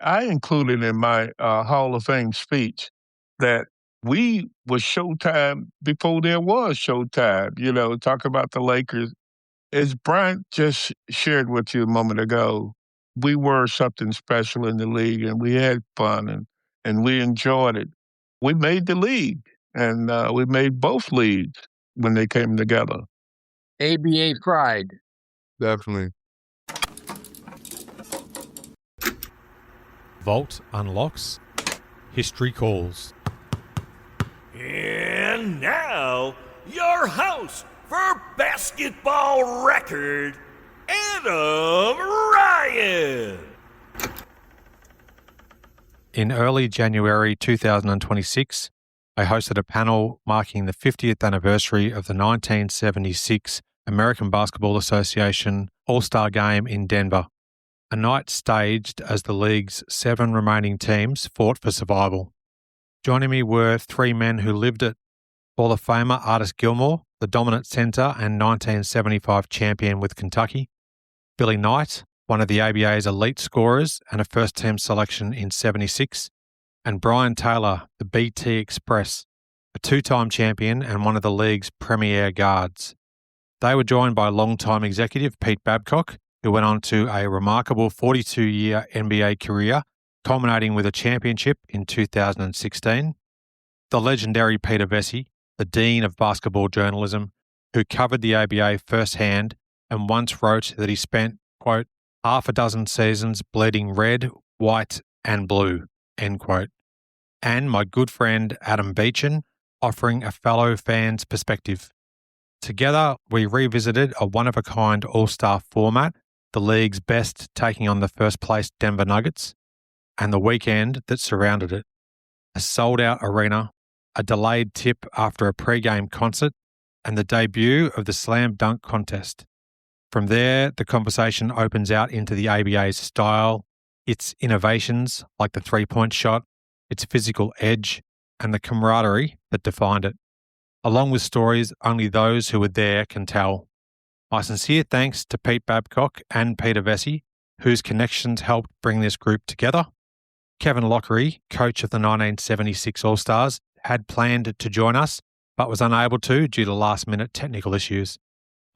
I included in my Hall of Fame speech that we was Showtime before there was Showtime. Talk about the Lakers. As Bryant just shared with you a moment ago, we were something special in the league, and we had fun, and we enjoyed it. We made the league, and we made both leagues when they came together. ABA pride. Definitely. Vault unlocks. History calls. And now, your host for Basketball Record, Adam Ryan. In early January 2026, I hosted a panel marking the 50th anniversary of the 1976 American Basketball Association All-Star Game in Denver, a night staged as the league's 7 remaining teams fought for survival. Joining me were 3 men who lived it: Hall of Famer Artis Gilmore, the dominant centre and 1975 champion with Kentucky; Billy Knight, one of the ABA's elite scorers and a first-team selection in '76; and Brian Taylor, the BT Express, a 2-time champion and one of the league's premier guards. They were joined by longtime executive Pete Babcock, who went on to a remarkable 42-year NBA career, culminating with a championship in 2016; the legendary Peter Vecsey, the Dean of Basketball Journalism, who covered the ABA firsthand and once wrote that he spent, quote, half a dozen seasons bleeding red, white, and blue, end quote; and my good friend Adam Beechen, offering a fellow fan's perspective. Together, we revisited a one-of-a-kind all-star format, the league's best taking on the first-place Denver Nuggets, and the weekend that surrounded it. A sold-out arena, a delayed tip after a pre-game concert, and the debut of the slam dunk contest. From there, the conversation opens out into the ABA's style, its innovations like the three-point shot, its physical edge, and the camaraderie that defined it, along with stories only those who were there can tell. My sincere thanks to Pete Babcock and Peter Vecsey, whose connections helped bring this group together. Kevin Lockery, coach of the 1976 All-Stars, had planned to join us, but was unable to due to last-minute technical issues.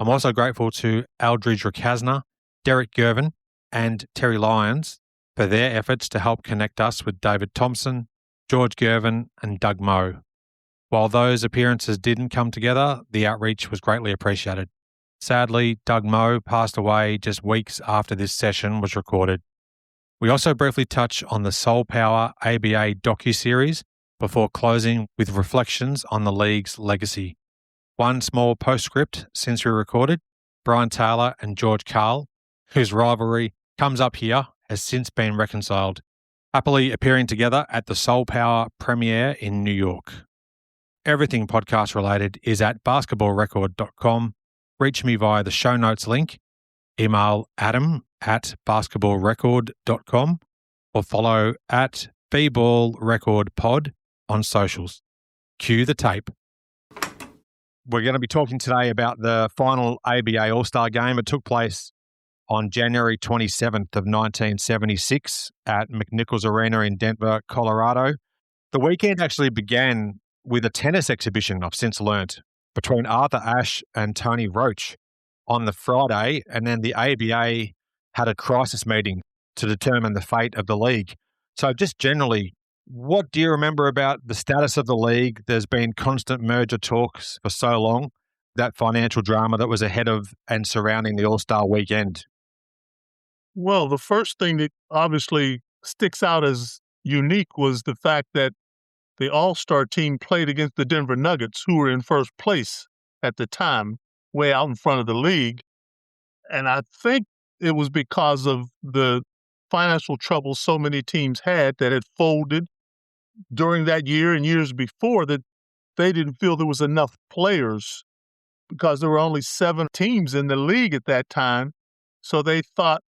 I'm also grateful to Aldridge Rakasna, Derek Gervin, and Terry Lyons for their efforts to help connect us with David Thompson, George Gervin, and Doug Moe. While those appearances didn't come together, the outreach was greatly appreciated. Sadly, Doug Moe passed away just weeks after this session was recorded. We also briefly touch on the Soul Power ABA docuseries before closing with reflections on the league's legacy. One small postscript since we recorded: Brian Taylor and George Karl, whose rivalry comes up here, has since been reconciled, happily appearing together at the Soul Power premiere in New York. Everything podcast related is at basketballrecord.com. Reach me via the show notes link, email adam@basketballrecord.com, or follow at @bballrecordpod on socials. Cue the tape. We're going to be talking today about the final ABA All-Star Game. It took place on January 27th of 1976 at McNichols Arena in Denver, Colorado. The weekend actually began with a tennis exhibition, I've since learnt, between Arthur Ashe and Tony Roach on the Friday, and then the ABA had a crisis meeting to determine the fate of the league. So just generally, what do you remember about the status of the league? There's been constant merger talks for so long, that financial drama that was ahead of and surrounding the All-Star weekend. Well, the first thing that obviously sticks out as unique was the fact that the All-Star team played against the Denver Nuggets, who were in first place at the time, way out in front of the league. And I think it was because of the financial trouble so many teams had that had folded during that year and years before, that they didn't feel there was enough players because there were only 7 teams in the league at that time. So they thought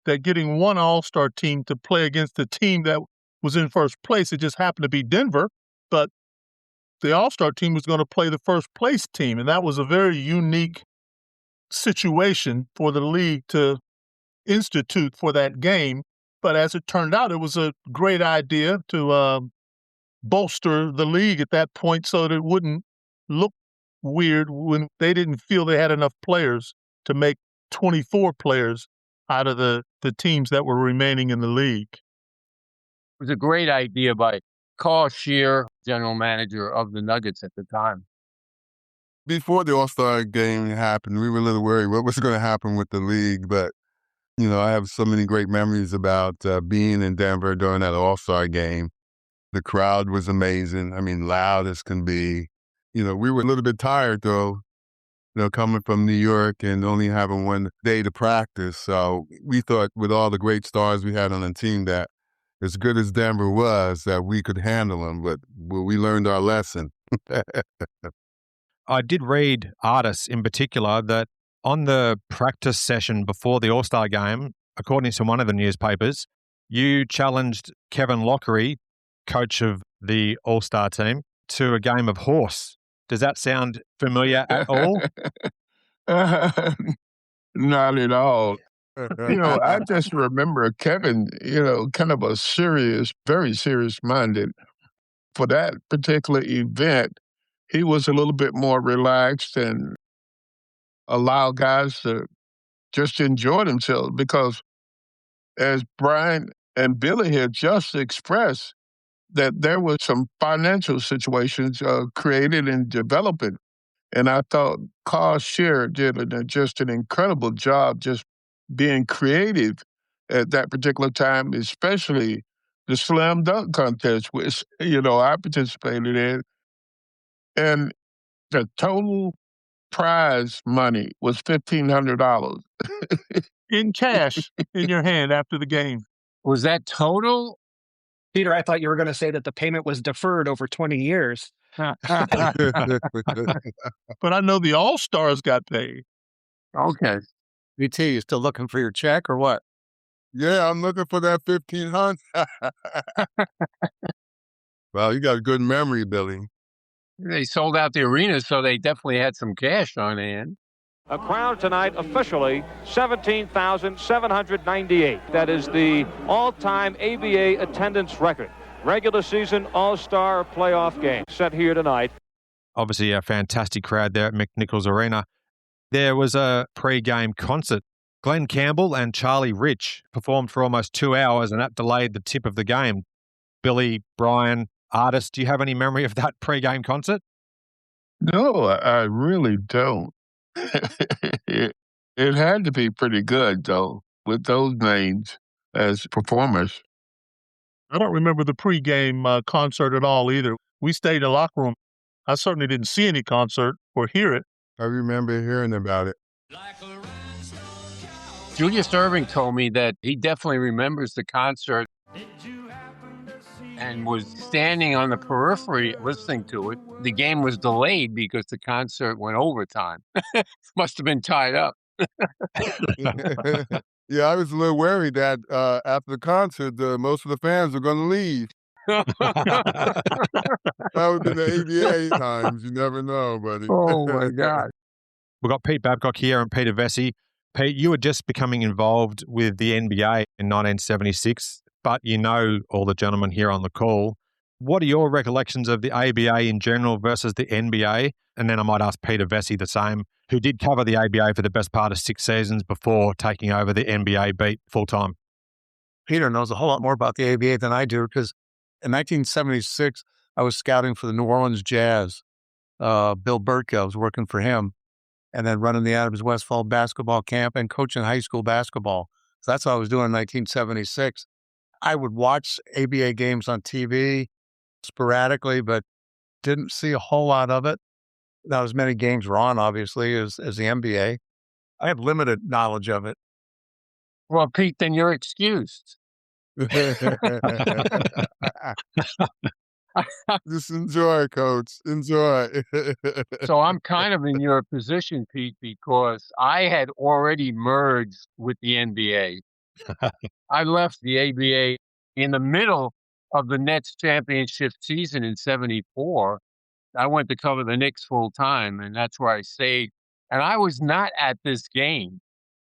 that getting one All-Star team to play against the team that was in first place, it just happened to be Denver, but the All-Star team was going to play the first place team. And that was a very unique situation for the league to institute for that game. But as it turned out, it was a great idea to bolster the league at that point so that it wouldn't look weird when they didn't feel they had enough players to make 24 players out of the teams that were remaining in the league. It was a great idea by Carl Shear, general manager of the Nuggets at the time. Before the All-Star game happened, we were a little worried what was going to happen with the league. But, I have so many great memories about being in Denver during that All-Star game. The crowd was amazing. I mean, loud as can be. We were a little bit tired, though, coming from New York and only having one day to practice. So we thought with all the great stars we had on the team that as good as Denver was, that we could handle them. But we learned our lesson. I did read, Artis in particular, that on the practice session before the All-Star game, according to one of the newspapers, you challenged Kevin Lockery, coach of the All-Star team, to a game of horse. Does that sound familiar at all? Not at all. I just remember Kevin, kind of a serious, very serious-minded. For that particular event, he was a little bit more relaxed and allowed guys to just enjoy themselves because, as Brian and Billy had just expressed, that there were some financial situations created and developing. And I thought Carl Shear did just an incredible job just being creative at that particular time, especially the slam dunk contest, which, I participated in. And the total prize money was $1,500. In cash in your hand after the game. Was that total? Peter, I thought you were going to say that the payment was deferred over 20 years. But I know the All-Stars got paid. Okay. BT, you still looking for your check or what? Yeah, I'm looking for that 1,500. Well, you got a good memory, Billy. They sold out the arena, so they definitely had some cash on hand. A crowd tonight, officially 17,798. That is the all-time ABA attendance record. Regular season All-Star playoff game set here tonight. Obviously, a fantastic crowd there at McNichols Arena. There was a pre-game concert. Glenn Campbell and Charlie Rich performed for almost 2 hours, and that delayed the tip of the game. Billy, Brian, Artis, do you have any memory of that pre-game concert? No, I really don't. It had to be pretty good, though, with those names as performers. I don't remember the pregame concert at all either. We stayed in the locker room. I certainly didn't see any concert or hear it. I remember hearing about it. Julius Erving told me that he definitely remembers the concert and was standing on the periphery listening to it. The game was delayed because the concert went overtime. Must have been tied up. Yeah, I was a little worried that after the concert, most of the fans were going to leave. That was in the ABA times. You never know, buddy. Oh, my God. We've got Pete Babcock here and Peter Vecsey. Pete, you were just becoming involved with the NBA in 1976, but you know all the gentlemen here on the call. What are your recollections of the ABA in general versus the NBA? And then I might ask Peter Vecsey the same, who did cover the ABA for the best part of 6 seasons before taking over the NBA beat full-time. Peter knows a whole lot more about the ABA than I do because in 1976, I was scouting for the New Orleans Jazz. Bill Burke, I was working for him, and then running the Adams Westfall basketball camp and coaching high school basketball. So that's what I was doing in 1976. I would watch ABA games on TV sporadically, but didn't see a whole lot of it. Not as many games were on, obviously, as the NBA. I have limited knowledge of it. Well, Pete, then you're excused. Just enjoy, Coach. Enjoy. So I'm kind of in your position, Pete, because I had already merged with the NBA. I left the ABA in the middle of the Nets championship season in '74. I went to cover the Knicks full time, and that's where I stayed. And I was not at this game.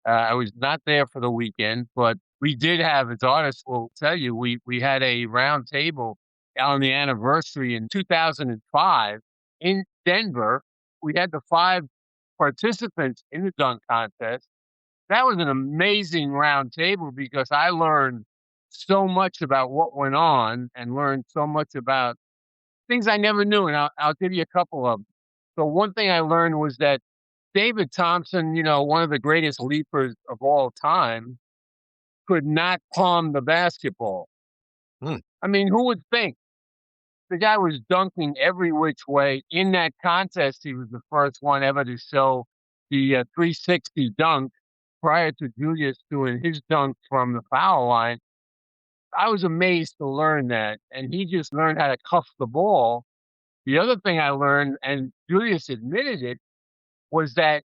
I was not there for the weekend, but we did have, as Artis will tell you, we had a round table on the anniversary in 2005 in Denver. We had the 5 participants in the dunk contest. That was an amazing round table because I learned so much about what went on and learned so much about things I never knew. And I'll give you a couple of them. So one thing I learned was that David Thompson, one of the greatest leapers of all time, could not palm the basketball. I mean, who would think? The guy was dunking every which way. In that contest, he was the first one ever to show the 360 dunk prior to Julius doing his dunk from the foul line. I was amazed to learn that. And he just learned how to cuff the ball. The other thing I learned, and Julius admitted it, was that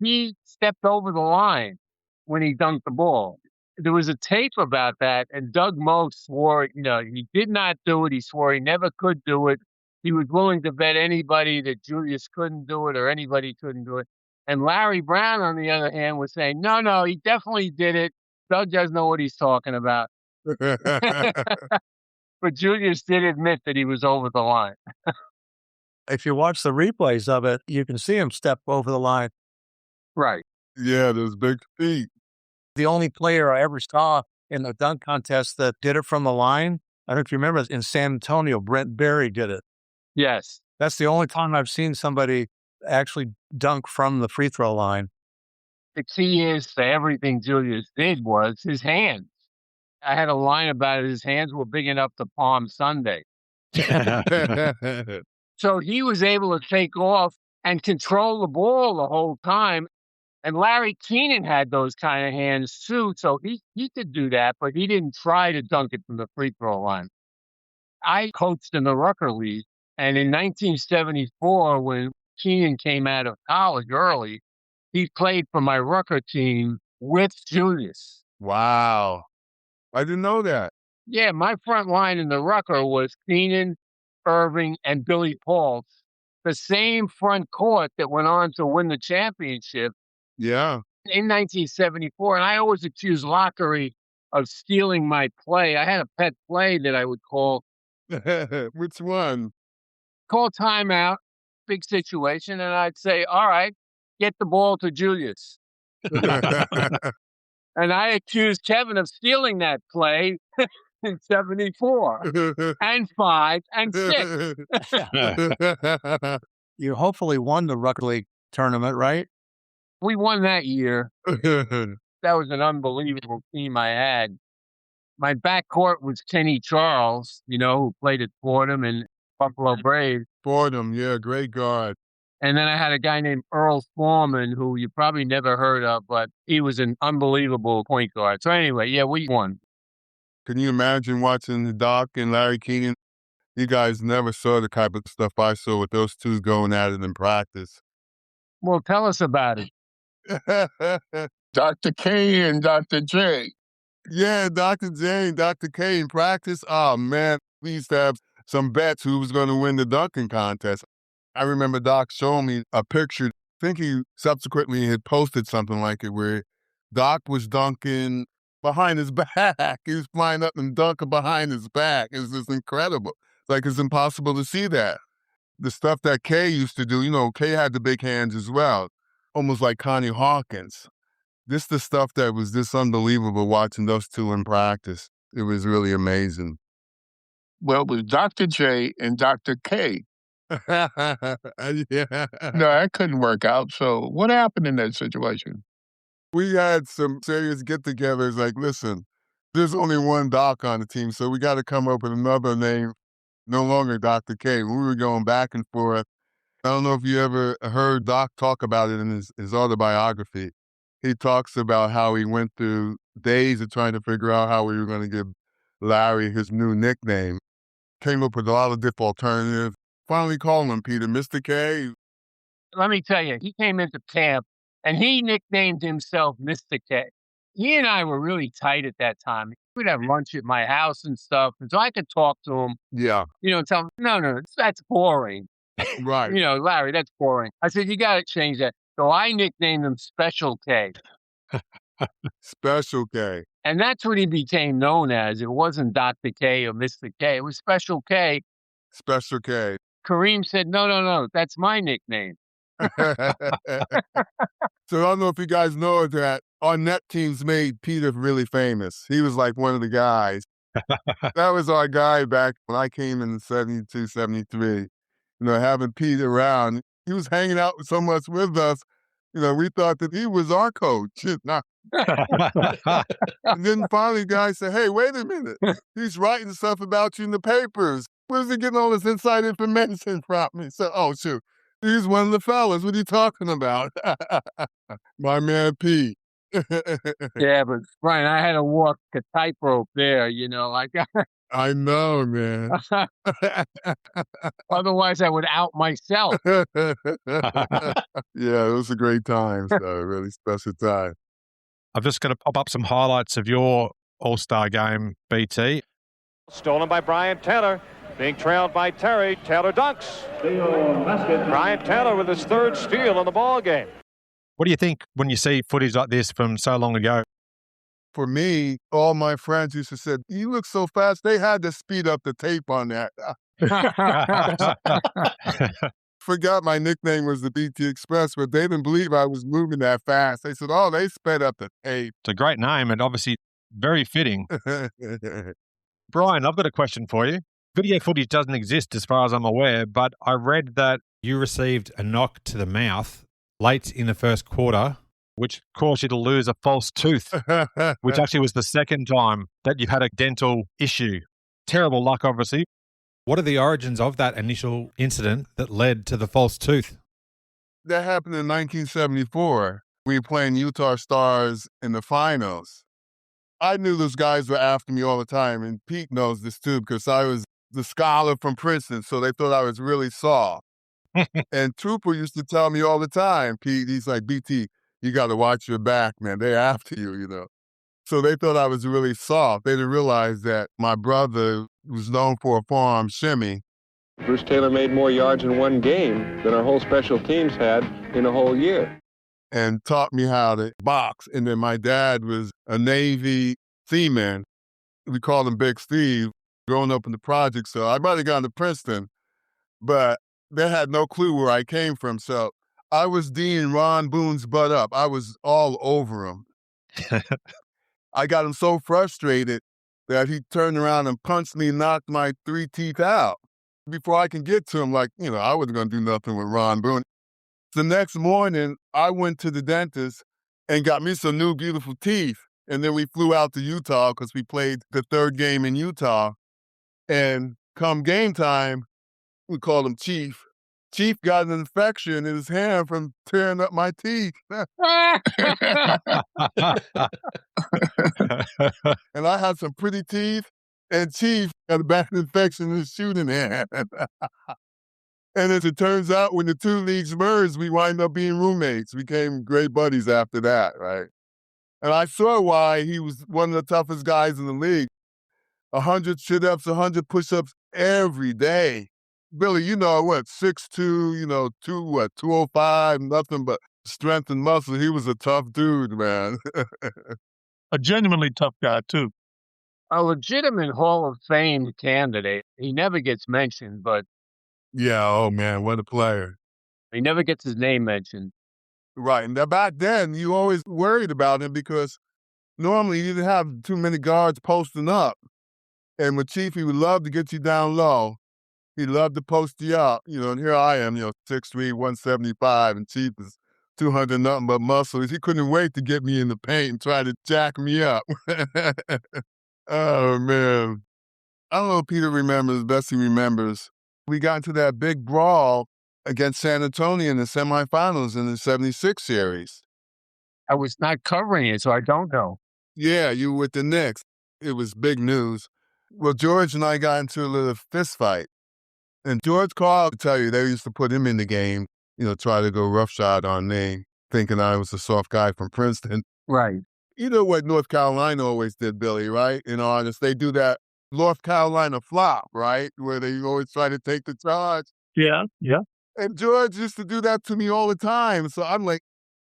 he stepped over the line when he dunked the ball. There was a tape about that, and Doug Moe swore, he did not do it. He swore he never could do it. He was willing to bet anybody that Julius couldn't do it or anybody couldn't do it. And Larry Brown, on the other hand, was saying, no, he definitely did it. Doug doesn't know what he's talking about. But Julius did admit that he was over the line. If you watch the replays of it, you can see him step over the line. Right. Yeah, those big feet. The only player I ever saw in the dunk contest that did it from the line, I don't know if you remember, in San Antonio, Brent Berry did it. Yes. That's the only time I've seen somebody actually dunk from the free throw line. The key is to everything Julius did was his hands. I had a line about it. His hands were big enough to palm Sunday. So he was able to take off and control the ball the whole time. And Larry Keenan had those kind of hands too. So he could do that, but he didn't try to dunk it from the free throw line. I coached in the Rucker League. And in 1974, when Keenan came out of college early, he played for my Rucker team with Julius. Wow. I didn't know that. Yeah, my front line in the Rucker was Keenan, Erving, and Billy Pauls. The same front court that went on to win the championship. Yeah. In 1974, and I always accused Lockery of stealing my play. I had a pet play that I would call. Which one? Call timeout, big situation, and I'd say, all right, get the ball to Julius. And I accused Kevin of stealing that play in 74 and 5 and 6. You hopefully won the Rucker League tournament, right? We won that year. That was an unbelievable team I had. My backcourt was Kenny Charles, who played at Fordham and Buffalo Braves. Fordham, yeah, great guard. And then I had a guy named Earl Foreman, who you probably never heard of, but he was an unbelievable point guard. So anyway, yeah, we won. Can you imagine watching Doc and Larry Keenan? You guys never saw the type of stuff I saw with those two going at it in practice. Well, tell us about it. Dr. K and Dr. J. Yeah, Dr. J and Dr. K in practice. Oh, man, we used to have some bets who was going to win the dunking contest. I remember Doc showing me a picture. I think he subsequently had posted something like it where Doc was dunking behind his back. He was flying up and dunking behind his back. It was just incredible. Like, it's impossible to see that. The stuff that Kay used to do, Kay had the big hands as well, almost like Connie Hawkins. This the stuff that was just unbelievable watching those two in practice. It was really amazing. Well, it was Dr. J and Dr. K. Yeah. No, that couldn't work out. So what happened in that situation? We had some serious get-togethers like, listen, there's only one Doc on the team, so we got to come up with another name, no longer Dr. K. We were going back and forth. I don't know if you ever heard Doc talk about it in his autobiography. He talks about how he went through days of trying to figure out how we were going to give Larry his new nickname. Came up with a lot of different alternatives. Finally called him Peter, Mr. K. Let me tell you, he came into camp and he nicknamed himself Mr. K. He and I were really tight at that time. We'd have lunch at my house and stuff. And so I could talk to him, Yeah, tell him, no, that's boring. right. Larry, that's boring. I said, you got to change that. So I nicknamed him Special K. Special K. And that's what he became known as. It wasn't Dr. K or Mr. K. It was Special K. Special K. Kareem said, no, that's my nickname. So I don't know if you guys know that our net teams made Peter really famous. He was like one of the guys. That was our guy back when I came in 72, 73. You know, having Pete around. He was hanging out so much with us. You know, we thought that he was our coach. And then finally guys said, hey, wait a minute. He's writing stuff about you in the papers. Where's he getting all this inside information from? He said, oh, shoot. He's one of the fellas. What are you talking about? My man, Pete. Yeah, but Brian, I had to walk a tightrope there, you know. I know, man. Otherwise, I would out myself. Yeah, it was a great time. So, a really special time. I'm just going to pop up some highlights of your All-Star game, BT. Stolen by Brian Taylor. Being trailed by Terry. Taylor dunks. Brian Taylor with his third steal in the ball game. What do you think when you see footage like this from so long ago? For me, all my friends used to say, you look so fast. They had to speed up the tape on that. Forgot my nickname was the BT Express, but they didn't believe I was moving that fast. They said, oh, they sped up the tape. It's a great name and obviously very fitting. Brian, I've got a question for you. Video footage doesn't exist as far as I'm aware, but I read that you received a knock to the mouth late in the first quarter, which caused you to lose a false tooth, which actually was the second time that you've had a dental issue. Terrible luck, obviously. What are the origins of that initial incident that led to the false tooth? That happened in 1974. We were playing Utah Stars in the finals. I knew those guys were after me all the time, and Pete knows this too because I was the scholar from Princeton, so they thought I was really soft. And Trooper used to tell me all the time, Pete, he's like, BT, you got to watch your back, man. They're after you, you know. So they thought I was really soft. They didn't realize that my brother was known for a forearm shimmy. Bruce Taylor made more yards in one game than our whole special teams had in a whole year. And taught me how to box. And then my dad was a Navy seaman. We called him Big Steve, growing up in the project. So I might have gone to Princeton, but they had no clue where I came from. So I was Dean Ron Boone's butt up. I was all over him. I got him so frustrated that he turned around and punched me and knocked my 3 teeth out. Before I can get to him, like, you know, I wasn't going to do nothing with Ron Boone. The next morning, I went to the dentist and got me some new beautiful teeth. And then we flew out to Utah because we played the third game in Utah. And come game time, we called him Chief. Chief got an infection in his hand from tearing up my teeth. And I had some pretty teeth, and Chief got a bad infection in his shooting hand. And as it turns out, when the two leagues merged, we wind up being roommates. We became great buddies after that, right? And I saw why he was one of the toughest guys in the league. 100 sit-ups, 100 push-ups every day. Billy, you know what, 6'2", you know, 205, nothing but strength and muscle. He was a tough dude, man. A genuinely tough guy, too. A legitimate Hall of Fame candidate. He never gets mentioned, but Yeah, oh man, what a player. he never gets his name mentioned. Right, and back then, you always worried about him because normally you didn't have too many guards posting up. And with Chief, he would love to get you down low. He'd love to post you up, you know, and here I am, you know, 6'3", 175, and Chief is 200 nothing but muscles. He couldn't wait to get me in the paint and try to jack me up. Oh, man. I don't know if Peter remembers, Vecsey remembers. We got into that big brawl against San Antonio in the semifinals in the 76 series. I was not covering it, so I don't know. Yeah, you were with the Knicks. It was big news. Well, George and I got into a little fist fight. And George Carl, to tell you, they used to put him in the game, you know, try to go roughshod on me, thinking I was a soft guy from Princeton. Right. You know what North Carolina always did, Billy, right? You know, honest, they do that North Carolina flop, right? Where they always try to take the charge. Yeah. And George used to do that to me all the time. So I'm like,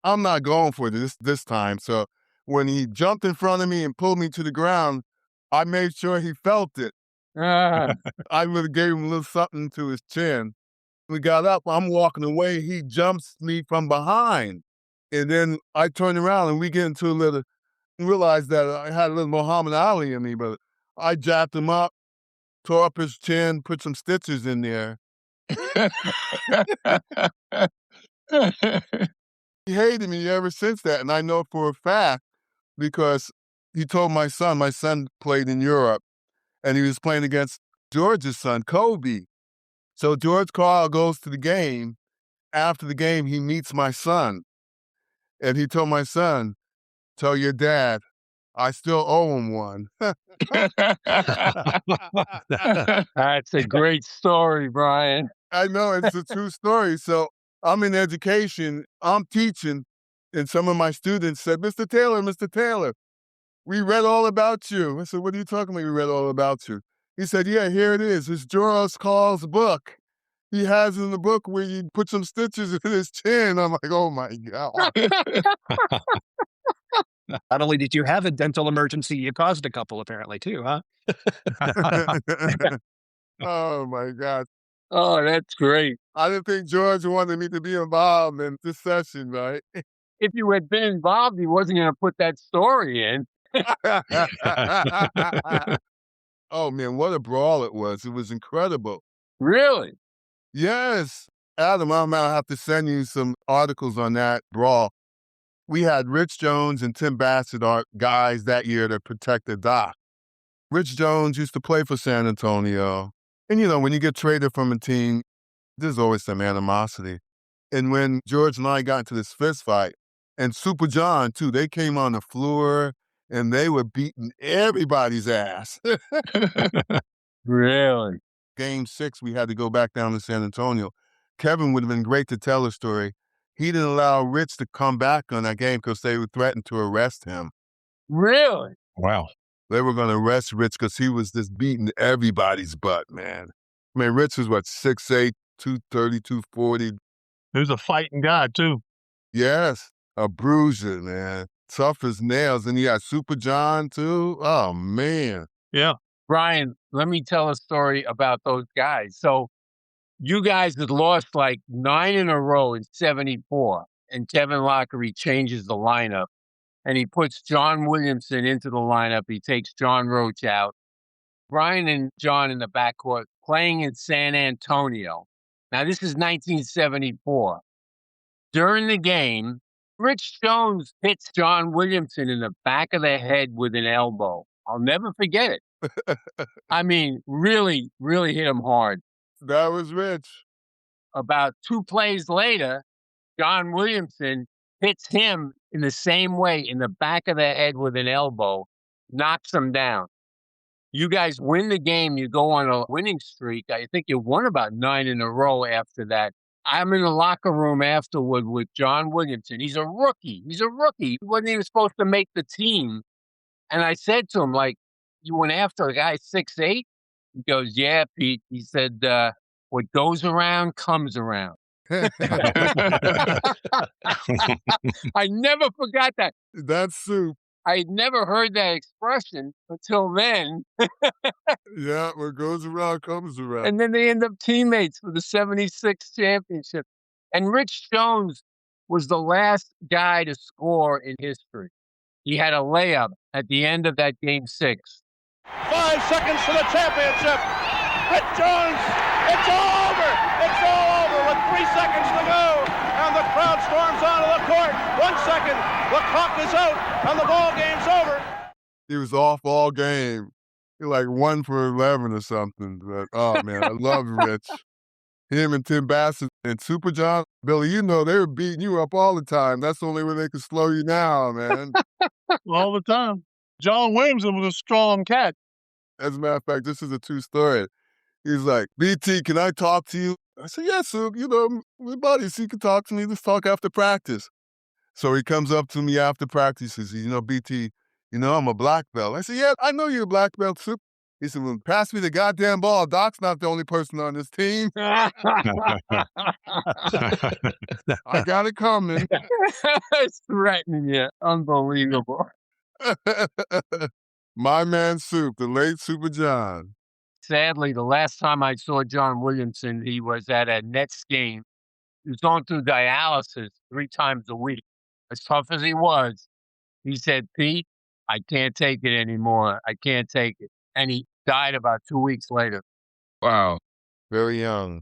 I'm not going for this time. So when he jumped in front of me and pulled me to the ground, I made sure he felt it. I would have gave him a little something to his chin. We got up, I'm walking away, he jumps me from behind. And then I turned around and we get into a little, realized that I had a little Muhammad Ali in me, but I jabbed him up, tore up his chin, put some stitches in there. He hated me ever since that, and I know for a fact because he told my son played in Europe, and he was playing against George's son, Kobe. So George Karl goes to the game. After the game, he meets my son, and he told my son, "Tell your dad, I still owe him one." That's a great story, Brian. I know, it's a true story. So I'm in education, I'm teaching, and some of my students said, Mr. Taylor, we read all about you. I said, what are you talking about? We read all about you. He said, yeah, here it is. It's George Karl's book. He has in the book where you put some stitches in his chin. I'm like, oh my God. Not only did you have a dental emergency, you caused a couple apparently too, huh? Oh my God. Oh, that's great. I didn't think George wanted me to be involved in this session, right? If you had been involved, he wasn't going to put that story in. Oh man, what a brawl it was. It was incredible. Really? Yes. Adam, I'm going to have to send you some articles on that brawl. We had Rich Jones and Tim Bassett, our guys that year to protect the dock. Rich Jones used to play for San Antonio. And, when you get traded from a team, there's always some animosity. And when George and I got into this fist fight, and Super John, too, they came on the floor, and they were beating everybody's ass. Really? Game 6, we had to go back down to San Antonio. Kevin would have been great to tell a story. He didn't allow Rich to come back on that game because they would threaten to arrest him. Really? Wow. They were going to arrest Rich because he was just beating everybody's butt, man. I mean, Rich was, 6'8", 230, 240. He was a fighting guy, too. Yes, a bruiser, man. Tough as nails. And he had Super John, too. Oh, man. Yeah. Brian, let me tell a story about those guys. So you guys had lost like 9 in a row in 74, and Kevin Lockery changes the lineup, and he puts John Williamson into the lineup. He takes John Roach out. Brian and John in the backcourt playing in San Antonio. Now, this is 1974. During the game, Rich Jones hits John Williamson in the back of the head with an elbow. I'll never forget it. I mean, really, really hit him hard. That was Rich. About 2 plays later, John Williamson hits him in the same way in the back of the head with an elbow, knocks him down. You guys win the game. You go on a winning streak. I think you won about 9 in a row after that. I'm in the locker room afterward with John Williamson. He's a rookie. He wasn't even supposed to make the team. And I said to him, you went after a guy 6'8"? He goes, yeah, Pete. He said, what goes around comes around. I never forgot that. That's soup. I had never heard that expression until then. Yeah, what goes around comes around. And then they end up teammates for the 76 championship. And Rich Jones was the last guy to score in history. He had a layup at the end of that game 6. 5 seconds for the championship. Rich Jones, it's all over. It's all over with 3 seconds to go. And the crowd storms onto the court. 1 second, the clock is out, and the ball game's over. He was off all game. He 1 for 11 or something. But, oh, man, I love Rich. Him and Tim Bassett and Super John. Billy, they were beating you up all the time. That's the only way they could slow you down, man. All the time. John Williamson was a strong cat. As a matter of fact, this is a true story. He's like, BT, can I talk to you? I said, yes, Sue. We're buddies. You can talk to me. Let's talk after practice. So he comes up to me after practice. He says, BT, I'm a black belt. I said, yeah, I know you're a black belt, Sue. He said, well, pass me the goddamn ball. Doc's not the only person on this team. I got it coming. It's threatening you. Unbelievable. My man Soup, the late Super John. Sadly, the last time I saw John Williamson, he was at a Nets game. He was going through dialysis 3 times a week. As tough as he was, he said, "Pete, I can't take it anymore. I can't take it." And he died about 2 weeks later. Wow. Very young.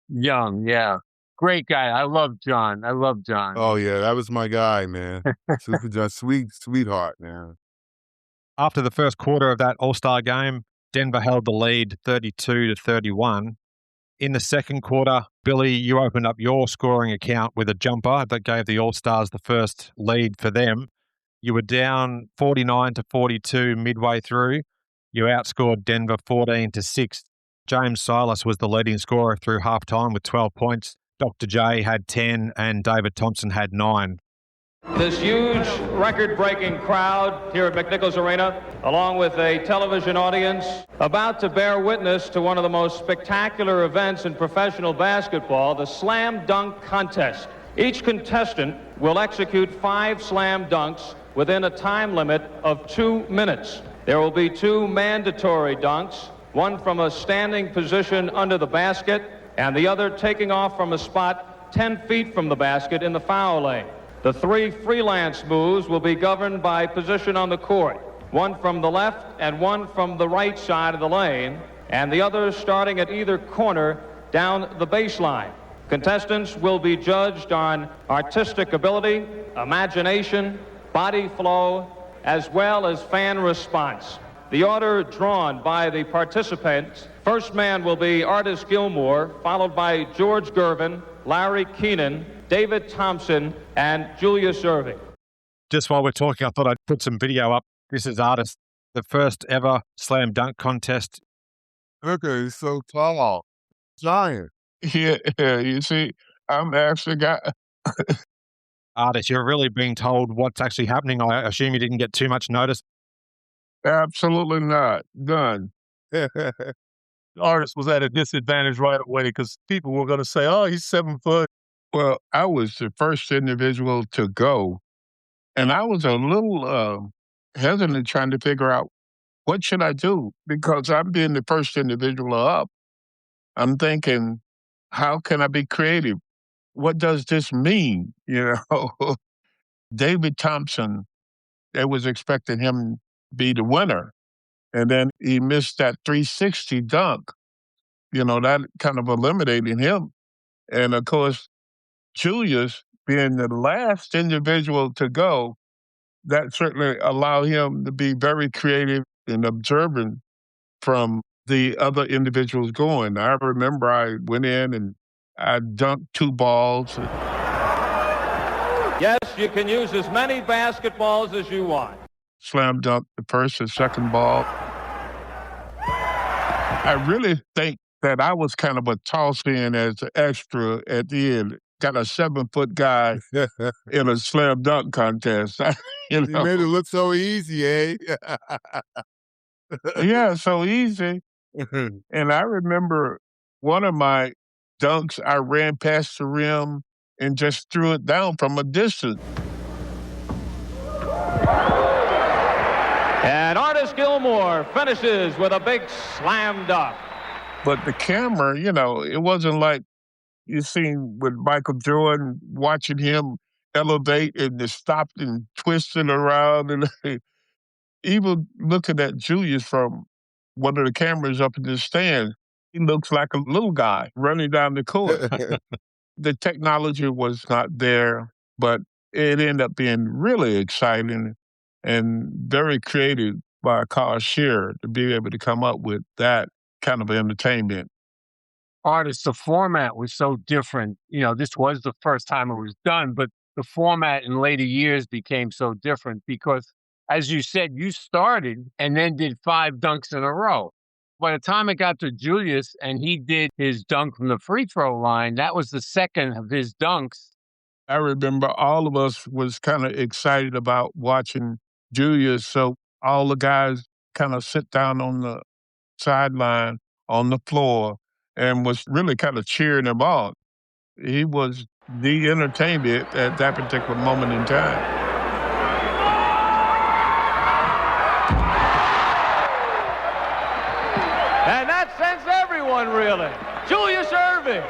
Young, yeah. Great guy. I love John. I love John. Oh, yeah, that was my guy, man. Super John, sweetheart, man. After the first quarter of that All-Star game, Denver held the lead 32-31. In the second quarter, Billy, you opened up your scoring account with a jumper that gave the All-Stars the first lead for them. You were down 49-42 midway through. You outscored Denver 14-6. James Silas was the leading scorer through halftime with 12 points. Dr. J had 10 and David Thompson had 9. This huge record-breaking crowd here at McNichols Arena, along with a television audience, about to bear witness to one of the most spectacular events in professional basketball, the slam dunk contest. Each contestant will execute 5 slam dunks within a time limit of 2 minutes. There will be 2 mandatory dunks, one from a standing position under the basket and the other taking off from a spot 10 feet from the basket in the foul lane. The 3 freelance moves will be governed by position on the court, one from the left and one from the right side of the lane, and the other starting at either corner down the baseline. Contestants will be judged on artistic ability, imagination, body flow, as well as fan response. The order drawn by the participants, first man will be Artis Gilmore, followed by George Gervin, Larry Keenan, David Thompson, and Julius Erving. Just while we're talking, I thought I'd put some video up. This is Artis, the first ever slam dunk contest. Look at he's so tall. Giant. Yeah, you see, I'm actually got. Artis, you're really being told what's actually happening. I assume you didn't get too much notice. Absolutely not. Done. Artis was at a disadvantage right away because people were going to say, "Oh, he's 7 foot." Well, I was the first individual to go, and I was a little hesitant trying to figure out what should I do because I'm being the first individual up. I'm thinking, how can I be creative? What does this mean? You know, David Thompson, they was expecting him to be the winner, and then he missed that 360 dunk. You know, that kind of eliminated him. And of course, Julius, being the last individual to go, that certainly allowed him to be very creative and observant from the other individuals going. I remember I went in and I dunked 2 balls. Yes, you can use as many basketballs as you want. Slam dunk the first and second ball. I really think that I was kind of a toss-in as an extra at the end. Got a 7-foot guy in a slam dunk contest. You made it look so easy, eh? Yeah, so easy. And I remember one of my dunks, I ran past the rim and just threw it down from a distance. And Artis Gilmore finishes with a big slam dunk. But the camera, you know, it wasn't like you seen with Michael Jordan, watching him elevate and just stopped and twisting around. And even looking at Julius from one of the cameras up in the stand, he looks like a little guy running down the court. The technology was not there, but it ended up being really exciting and very creative by Carl Shearer to be able to come up with that kind of entertainment. Artis, the format was so different. You know, this was the first time it was done, but the format in later years became so different because, as you said, you started and then did 5 dunks in a row. By the time it got to Julius and he did his dunk from the free throw line, that was the second of his dunks. I remember all of us was kind of excited about watching Julius. So all the guys kind of sit down on the sideline on the floor and was really kind of cheering him on. He was the entertainment at that particular moment in time. And that sends everyone reeling. Julius Erving.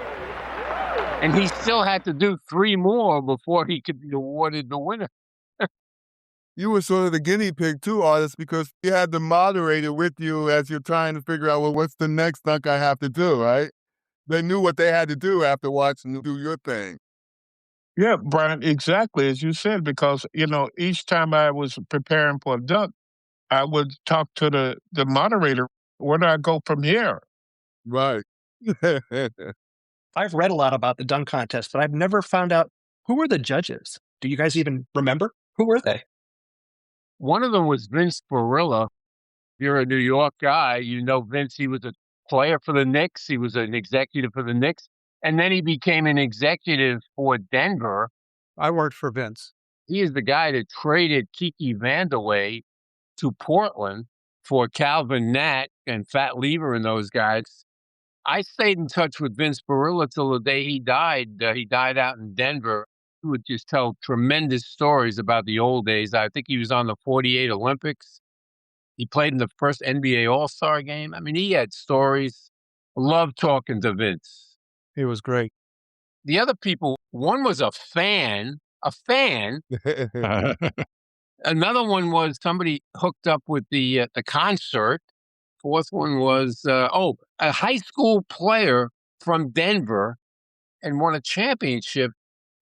And he still had to do 3 more before he could be awarded the winner. You were sort of the guinea pig too, Artis, because you had the moderator with you as you're trying to figure out, well, what's the next dunk I have to do, right? They knew what they had to do after watching you do your thing. Yeah, Brian, exactly as you said, because, each time I was preparing for a dunk, I would talk to the moderator, where do I go from here? Right. I've read a lot about the dunk contest, but I've never found out who were the judges. Do you guys even remember? Who were they? One of them was Vince Barilla. If you're a New York guy, you know Vince. He was a player for the Knicks. He was an executive for the Knicks. And then he became an executive for Denver. I worked for Vince. He is the guy that traded Kiki Vandeweghe to Portland for Calvin Nat and Fat Lever and those guys. I stayed in touch with Vince Barilla till the day he died. He died out in Denver. He would just tell tremendous stories about the old days. I think he was on the 48 Olympics. He played in the first NBA All-Star game. I mean, he had stories. Loved talking to Vince. He was great. The other people, one was a fan. Another one was somebody hooked up with the concert. Fourth one was, a high school player from Denver and won a championship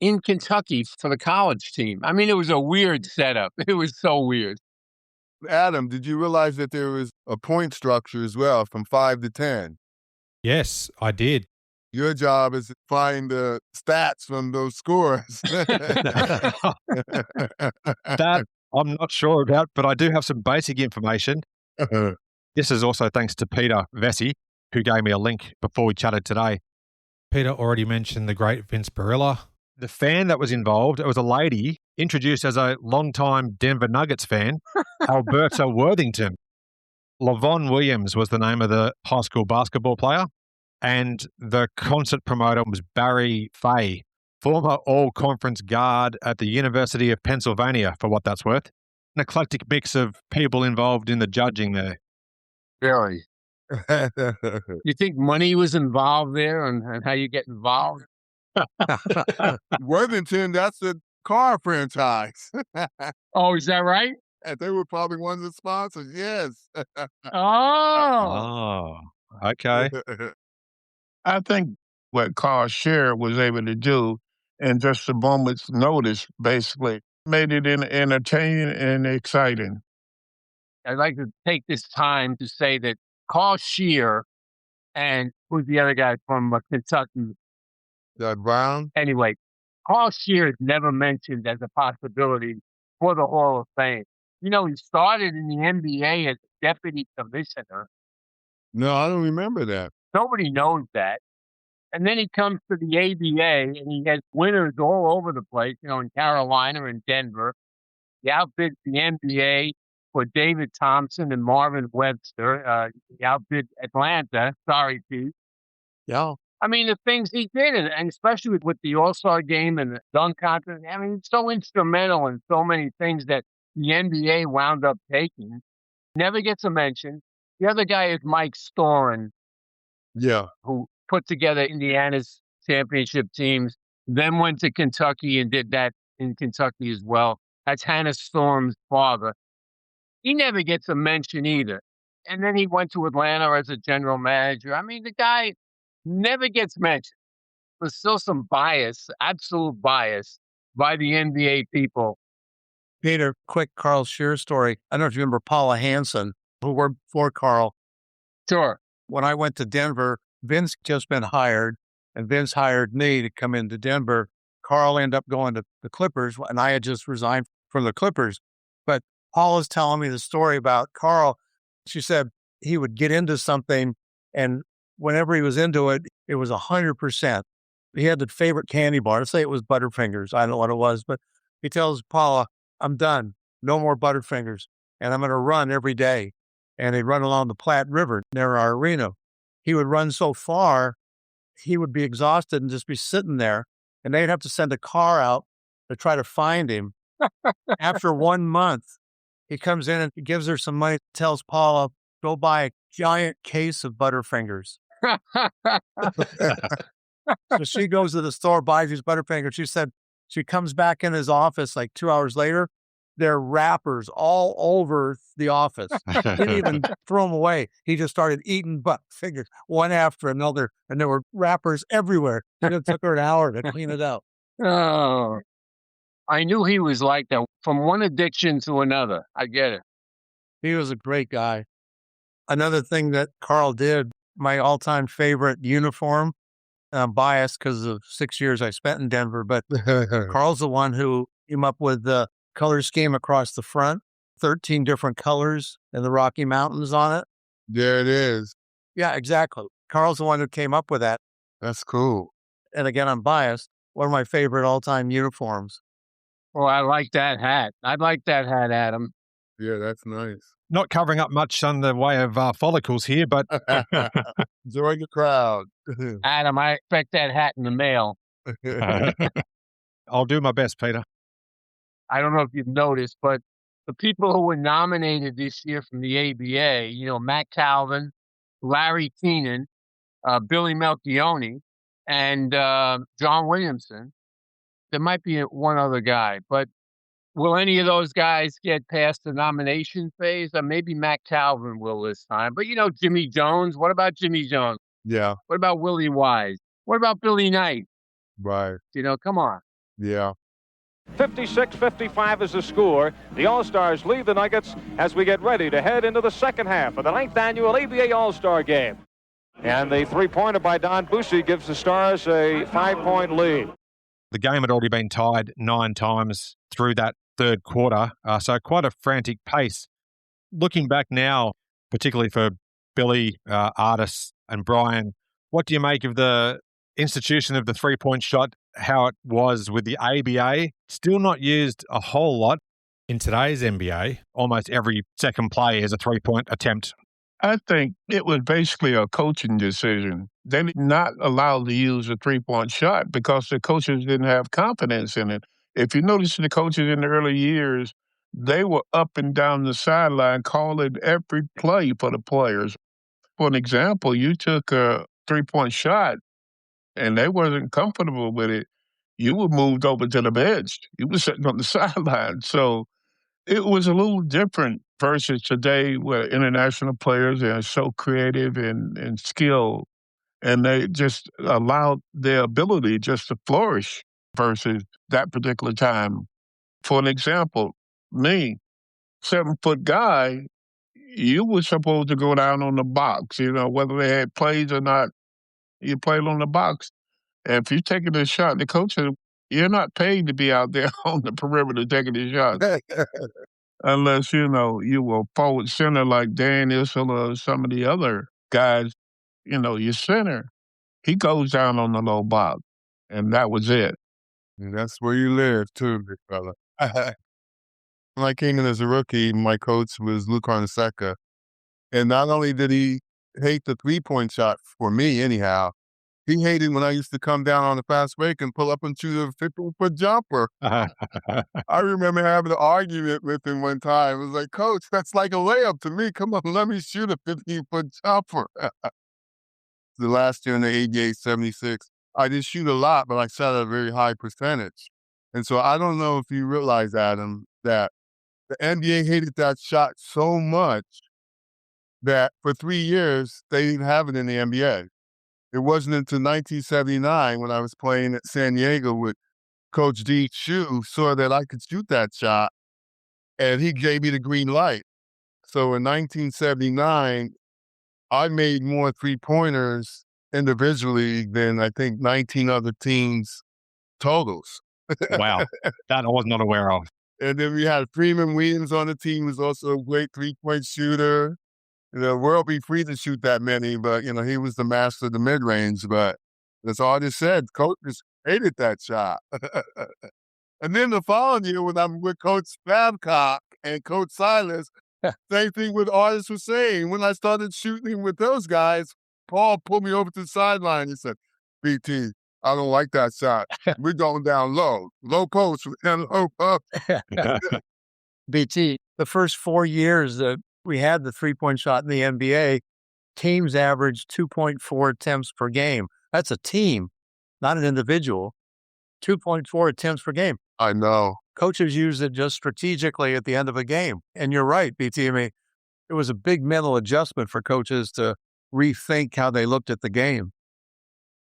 in Kentucky for the college team. I mean, it was a weird setup. It was so weird. Adam, did you realize that there was a point structure as well from 5 to 10? Yes, I did. Your job is to find the stats from those scores. That I'm not sure about, but I do have some basic information. This is also thanks to Peter Vecsey, who gave me a link before we chatted today. Peter already mentioned the great Vince Barilla. The fan that was involved, it was a lady introduced as a longtime Denver Nuggets fan, Alberta Worthington. Lavon Williams was the name of the high school basketball player, and the concert promoter was Barry Fay, former all-conference guard at the University of Pennsylvania, for what that's worth. An eclectic mix of people involved in the judging there. Really? You think money was involved there and how you get involved? Worthington, that's a car franchise. Oh, is that right? And they were probably one of the sponsors, yes. Oh. Okay. I think what Carl Scheer was able to do in just a moment's notice, basically, made it entertaining and exciting. I'd like to take this time to say that Carl Scheer and who's the other guy from Kentucky? Brown? Anyway, Carl Scheer is never mentioned as a possibility for the Hall of Fame. You know, he started in the NBA as a deputy commissioner. No, I don't remember that. Nobody knows that. And then he comes to the ABA and he has winners all over the place, you know, in Carolina and Denver. He outbid the NBA for David Thompson and Marvin Webster. He outbid Atlanta. Sorry, Pete. Yeah. I mean, the things he did, and especially with the All-Star game and the dunk contest, I mean, it's so instrumental in so many things that the NBA wound up taking. Never gets a mention. The other guy is Mike Storin, who put together Indiana's championship teams, then went to Kentucky and did that in Kentucky as well. That's Hannah Storm's father. He never gets a mention either. And then he went to Atlanta as a general manager. I mean, the guy never gets mentioned. There's still some bias, absolute bias, by the NBA people. Peter, quick Carl Scheer story. I don't know if you remember Paula Hansen, who worked for Carl. Sure. When I went to Denver, Vince just been hired, and Vince hired me to come into Denver. Carl ended up going to the Clippers, and I had just resigned from the Clippers. But Paula's telling me the story about Carl. She said he would get into something, and whenever he was into it, it was 100%. He had the favorite candy bar. Let's say it was Butterfingers. I don't know what it was, but he tells Paula, I'm done. No more Butterfingers. And I'm going to run every day. And he'd run along the Platte River near our arena. He would run so far, he would be exhausted and just be sitting there. And they'd have to send a car out to try to find him. After 1 month, he comes in and gives her some money, tells Paula, go buy a giant case of Butterfingers. So she goes to the store, buys these Butterfingers. She said she comes back in his office like 2 hours later. There are wrappers all over the office. He didn't even throw them away. He just started eating Butterfingers one after another, and there were wrappers everywhere. It took her an hour to clean it out. Oh, I knew he was like that, from one addiction to another. I get it. He was a great guy. Another thing that Carl did, my all-time favorite uniform, I'm biased because of 6 years I spent in Denver, but Carl's the one who came up with the color scheme across the front, 13 different colors and the Rocky Mountains on it. There it is. Yeah, exactly. Carl's the one who came up with that. That's cool. And again, I'm biased. One of my favorite all-time uniforms. Well, I like that hat. I like that hat, Adam. Yeah, that's nice. Not covering up much on the way of follicles here, but Join the crowd. Adam, I expect that hat in the mail. I'll do my best, Peter. I don't know if you've noticed, but the people who were nominated this year from the ABA, Matt Calvin, Larry Keenan, Billy Melchione, and John Williamson. There might be one other guy, but will any of those guys get past the nomination phase? Maybe Matt Calvin will this time. But, Jimmy Jones. What about Jimmy Jones? Yeah. What about Willie Wise? What about Billy Knight? Right. Come on. Yeah. 56-55 is the score. The All-Stars lead the Nuggets as we get ready to head into the second half of the 9th annual ABA All-Star Game. And the three-pointer by Don Bussey gives the Stars a 5-point lead. The game had already been tied 9 times through that third quarter, so quite a frantic pace. Looking back now, particularly for Billy, Artis, and Brian, what do you make of the institution of the three-point shot, how it was with the ABA? Still not used a whole lot. In today's NBA, almost every second play is a three-point attempt. I think it was basically a coaching decision. They did not allow to use a three-point shot because the coaches didn't have confidence in it. If you notice the coaches in the early years, they were up and down the sideline calling every play for the players. For an example, you took a three-point shot and they wasn't comfortable with it. You were moved over to the bench. You were sitting on the sideline. So it was a little different versus today where international players are so creative and skilled, and they just allowed their ability just to flourish versus that particular time. For an example, me, 7-foot guy, you were supposed to go down on the box, whether they had plays or not, you played on the box. And if you're taking a shot, the coach said, you're not paid to be out there on the perimeter taking a shot. Unless, you were forward center like Dan Issel or some of the other guys, your center. He goes down on the low box, and that was it. And that's where you live, too, big fella. When I came in as a rookie, my coach was Luke Arneseka. And not only did he hate the three-point shot, for me anyhow, he hated when I used to come down on the fast break and pull up and shoot a 15-foot jumper. I remember having an argument with him one time. It was like, Coach, that's like a layup to me. Come on, let me shoot a 15-foot jumper. The last year in the ABA 76, I did shoot a lot, but I shot at a very high percentage. And so I don't know if you realize, Adam, that the NBA hated that shot so much that for 3 years, they didn't have it in the NBA. It wasn't until 1979 when I was playing at San Diego with Coach D. Chu saw that I could shoot that shot, and he gave me the green light. So in 1979, I made more three-pointers individually than I think 19 other teams totals. Wow, that I was not aware of. And then we had Freeman Williams on the team, who's also a great three-point shooter. The world be free to shoot that many, but, he was the master of the mid-range. But that's all I just said. Coaches hated that shot. And then the following year when I'm with Coach Babcock and Coach Silas, same thing with Artis Hussein. When I started shooting with those guys, Paul pulled me over to the sideline. He said, BT, I don't like that shot. We're going down low. Low post and low post. BT, the first 4 years that we had the three-point shot in the NBA, teams average 2.4 attempts per game. That's a team, not an individual. 2.4 attempts per game. I know. Coaches use it just strategically at the end of a game. And you're right, BT. I mean, it was a big mental adjustment for coaches to rethink how they looked at the game.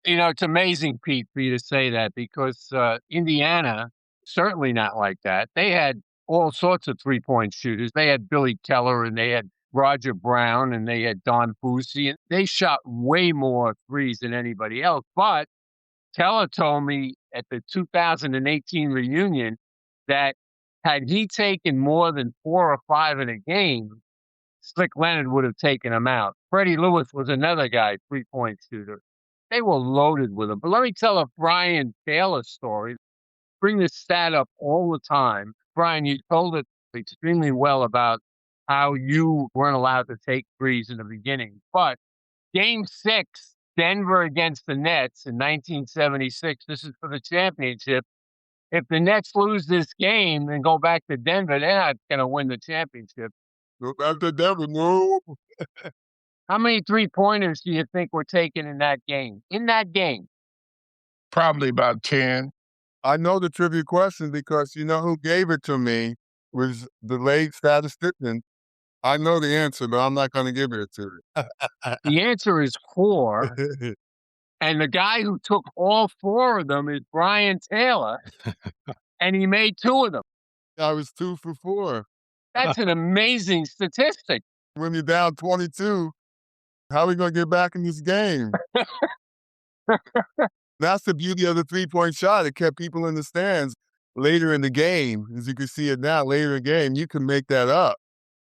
You know, it's amazing, Pete, for you to say that because Indiana, certainly not like that. They had all sorts of three-point shooters. They had Billy Keller and they had Roger Brown and they had Don Boosie. And they shot way more threes than anybody else. But Keller told me at the 2018 reunion that had he taken more than 4 or 5 in a game, Slick Leonard would have taken him out. Freddie Lewis was another guy, three-point shooter. They were loaded with them. But let me tell a Brian Taylor story. Bring this stat up all the time. Brian, you told it extremely well about how you weren't allowed to take threes in the beginning. But Game 6, Denver against the Nets in 1976, this is for the championship. If the Nets lose this game and go back to Denver, they're not going to win the championship. Go back to Denver, no. How many three-pointers do you think were taken in that game? In that game? Probably about 10. I know the trivia question because you know who gave it to me was the late statistician. I know the answer, but I'm not going to give it to you. The answer is 4. And the guy who took all 4 of them is Brian Taylor. And he made 2 of them. I was 2 for 4. That's an amazing statistic. When you're down 22, how are we going to get back in this game? That's the beauty of the three-point shot. It kept people in the stands later in the game. As you can see it now, later in the game, you can make that up.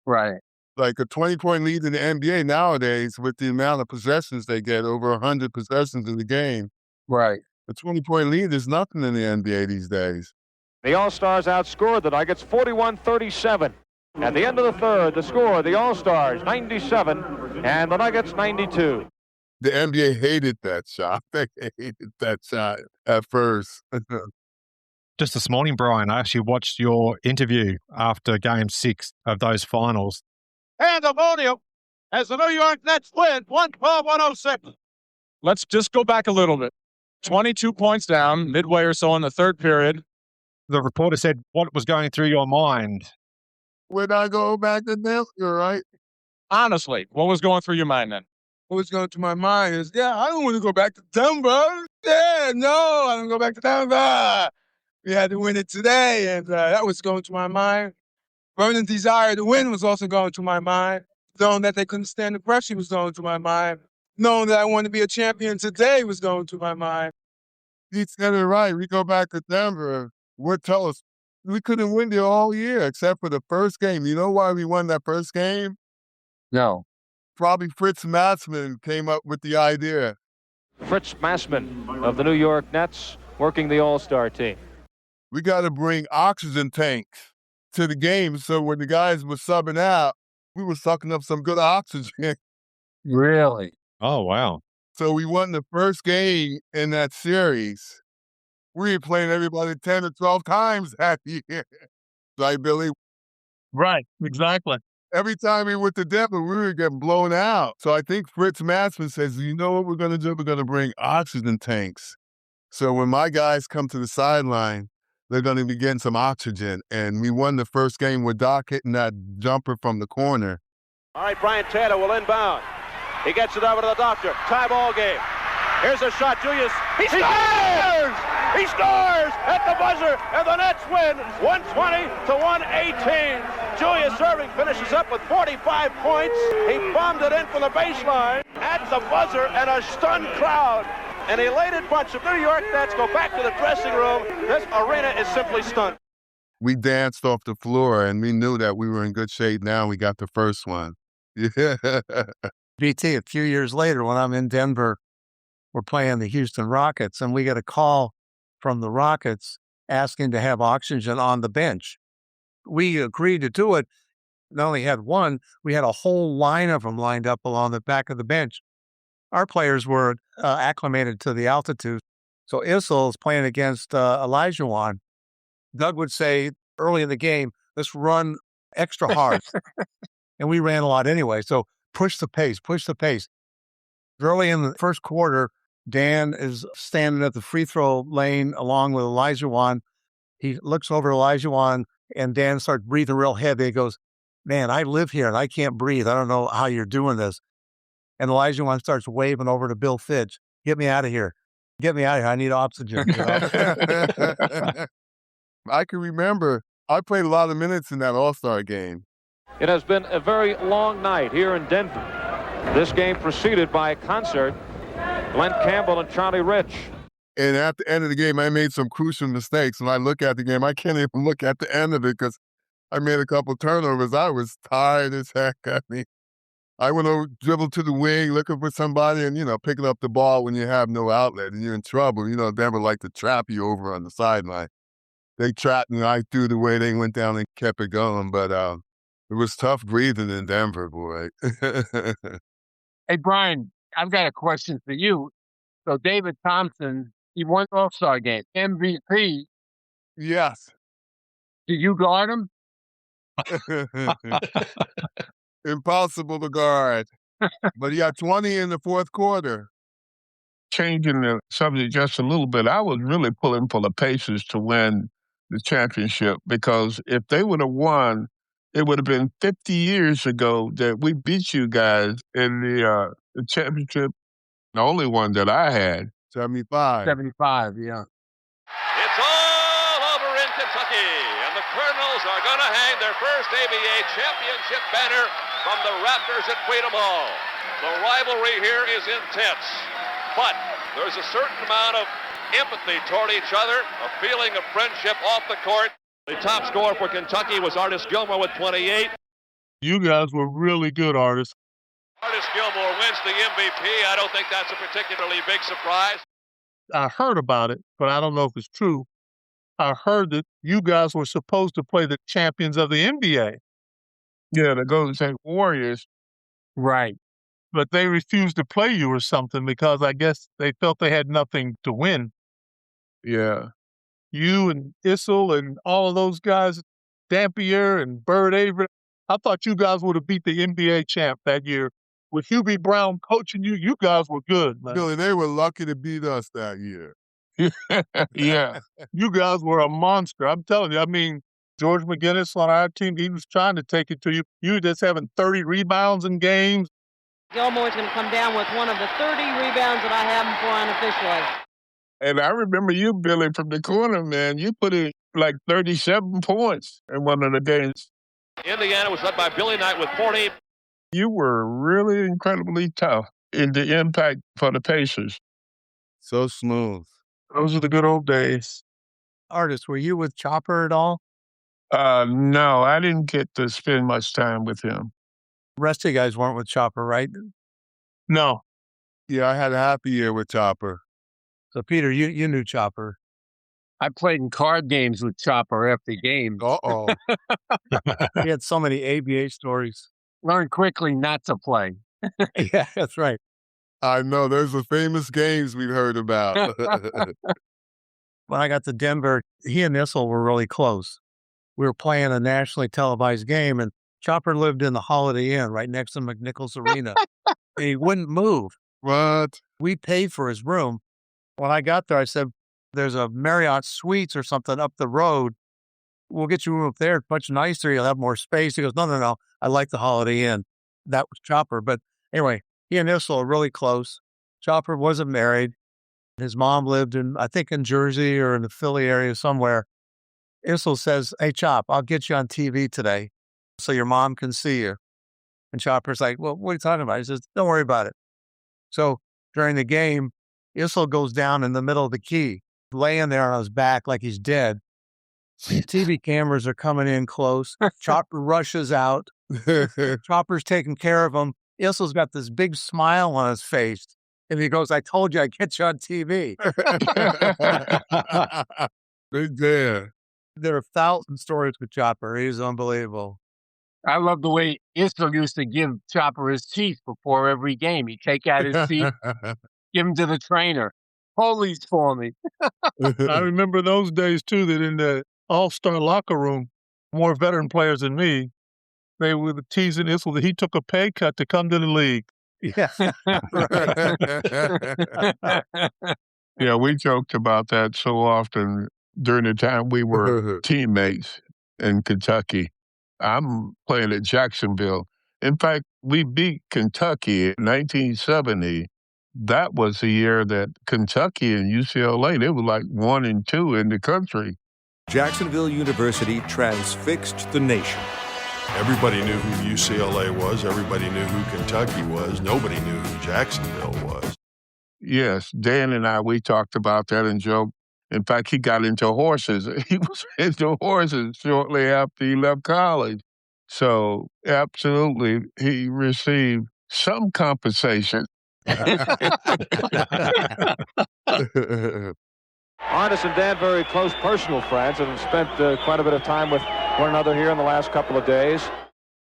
Right. Like a 20-point lead in the NBA nowadays with the amount of possessions they get, over 100 possessions in the game. Right. A 20-point lead is nothing in the NBA these days. The All-Stars outscored the Nuggets 41-37. At the end of the third, the score, the All-Stars 97 and the Nuggets 92. The NBA hated that shot. They hated that shot at first. Just this morning, Brian, I actually watched your interview after Game 6 of those finals. Pandemonium as the New York Nets win 112-106. Let's just go back a little bit. 22 points down, midway or so in the third period. The reporter said, what was going through your mind? When I go back to Denver, right? Honestly, what was going through your mind then? What was going through my mind is, I don't want to go back to Denver. Yeah, no, I don't go back to Denver. We had to win it today, and that was going through my mind. Burning desire to win was also going through my mind. Knowing that they couldn't stand the pressure was going through my mind. Knowing that I wanted to be a champion today was going through my mind. He said it right. We go back to Denver. Tell us, we couldn't win there all year except for the first game. You know why we won that first game? No. Probably Fritz Massman came up with the idea. Fritz Massman of the New York Nets working the All-Star team. We got to bring oxygen tanks to the game so when the guys were subbing out, we were sucking up some good oxygen. Really? Oh, wow. So we won the first game in that series. We were playing everybody 10 or 12 times that year. Right, Billy? Right, exactly. Every time we went to Denver, we were getting blown out. So I think Fritz Massman says, you know what we're going to do? We're going to bring oxygen tanks. So when my guys come to the sideline, they're going to be getting some oxygen. And we won the first game with Doc hitting that jumper from the corner. All right, Brian Taylor will inbound. He gets it over to the doctor. Tie ball game. Here's a shot, Julius. He scores! He scores at the buzzer, and the Nets win 120-118. Julius Erving finishes up with 45 points. He bombed it in from the baseline at the buzzer, and a stunned crowd. An elated bunch of New York Nets go back to the dressing room. This arena is simply stunned. We danced off the floor, and we knew that we were in good shape now. We got the first one. Yeah. BT, a few years later, when I'm in Denver, we're playing the Houston Rockets, and we get a call from the Rockets asking to have oxygen on the bench. We agreed to do it. Not only had one, we had a whole line of them lined up along the back of the bench. Our players were acclimated to the altitude. So Issel is playing against Olajuwon. Doug would say early in the game, let's run extra hard. and we ran a lot anyway. So push the pace, push the pace. Early in the first quarter, Dan is standing at the free throw lane along with Elijah. He looks over Elijah, and Dan starts breathing real heavy. He goes, "Man, I live here and I can't breathe. I don't know how you're doing this." And Elijah starts waving over to Bill Fitch. "Get me out of here. Get me out of here. I need oxygen." You know? I can remember I played a lot of minutes in that All-Star game. It has been a very long night here in Denver. This game preceded by a concert. Glenn Campbell and Charlie Rich. And at the end of the game, I made some crucial mistakes. When I look at the game, I can't even look at the end of it because I made a couple turnovers. I was tired as heck. I mean, I went over, dribbled to the wing, looking for somebody, and, picking up the ball when you have no outlet and you're in trouble. Denver like to trap you over on the sideline. They trapped me. I threw the way they went down and kept it going. But it was tough breathing in Denver, boy. Hey, Brian, I've got a question for you. So David Thompson, he won the All-Star game, MVP. Yes. Did you guard him? Impossible to guard. But he had 20 in the fourth quarter. Changing the subject just a little bit, I was really pulling for the Pacers to win the championship because if they would have won, it would have been 50 years ago that we beat you guys in the championship, the only one that I had. 75. 75, yeah. It's all over in Kentucky, and the Colonels are going to hang their first ABA championship banner from the Raptors at Freedom Hall. The rivalry here is intense, but there's a certain amount of empathy toward each other, a feeling of friendship off the court. The top scorer for Kentucky was Artis Gilmore with 28. You guys were really good, Artis. Artis Gilmore wins the MVP. I don't think that's a particularly big surprise. I heard about it, but I don't know if it's true. I heard that you guys were supposed to play the champions of the NBA. Yeah, the Golden State Warriors. Right. But they refused to play you or something because I guess they felt they had nothing to win. Yeah. You and Issel and all of those guys, Dampier and Bird Avery, I thought you guys would have beat the NBA champ that year. With Hubie Brown coaching you, you guys were good, man. Billy, they were lucky to beat us that year. Yeah. You guys were a monster. I'm telling you. I mean, George McGinnis on our team, he was trying to take it to you. You were just having 30 rebounds in games. Gilmore's going to come down with one of the 30 rebounds that I have him for unofficially. And I remember you, Billy, from the corner, man. You put in like 37 points in one of the games. Indiana was led by Billy Knight with 40. You were really incredibly tough in the impact for the Pacers. So smooth. Those are the good old days. Artis, were you with Chopper at all? No, I didn't get to spend much time with him. The rest of you guys weren't with Chopper, right? No. Yeah, I had a happy year with Chopper. So, Peter, you knew Chopper. I played in card games with Chopper after games. Uh-oh. He had so many ABA stories. Learned quickly not to play. Yeah, that's right. I know. There's the famous games we've heard about. When I got to Denver, he and Issel were really close. We were playing a nationally televised game, and Chopper lived in the Holiday Inn right next to McNichols Arena. And he wouldn't move. What? We paid for his room. When I got there, I said, "There's a Marriott Suites or something up the road. We'll get you a room up there. It's much nicer. You'll have more space." He goes, No. I like the Holiday Inn. That was Chopper. But anyway, he and Issel are really close. Chopper wasn't married. His mom lived I think in Jersey or in the Philly area somewhere. Issel says, "Hey, Chop, I'll get you on TV today so your mom can see you." And Chopper's like, "Well, what are you talking about?" He says, "Don't worry about it." So during the game, Issel goes down in the middle of the key, laying there on his back like he's dead. TV cameras are coming in close. Chopper rushes out. Chopper's taking care of him. Issel's got this big smile on his face. And he goes, "I told you I'd get you on TV." They did. There are 1,000 stories with Chopper. He's unbelievable. I love the way Issel used to give Chopper his teeth before every game. He'd take out his teeth, give them to the trainer. Polies for me. I remember those days, too, that in the all-star locker room, more veteran players than me, They were teasing this that he took a pay cut to come to the league. Yeah. Yeah, we joked about that so often during the time we were teammates in Kentucky. I'm playing at Jacksonville. In fact, we beat Kentucky in 1970. That was the year that Kentucky and UCLA, they were like 1 and 2 in the country. Jacksonville University transfixed the nation. Everybody knew who UCLA was. Everybody knew who Kentucky was. Nobody knew who Jacksonville was. Yes, Dan and I, we talked about that and joked. In fact, he got into horses. He was into horses shortly after he left college. So, absolutely, he received some compensation. Artis and Dan, very close personal friends, and have spent quite a bit of time with one another here in the last couple of days.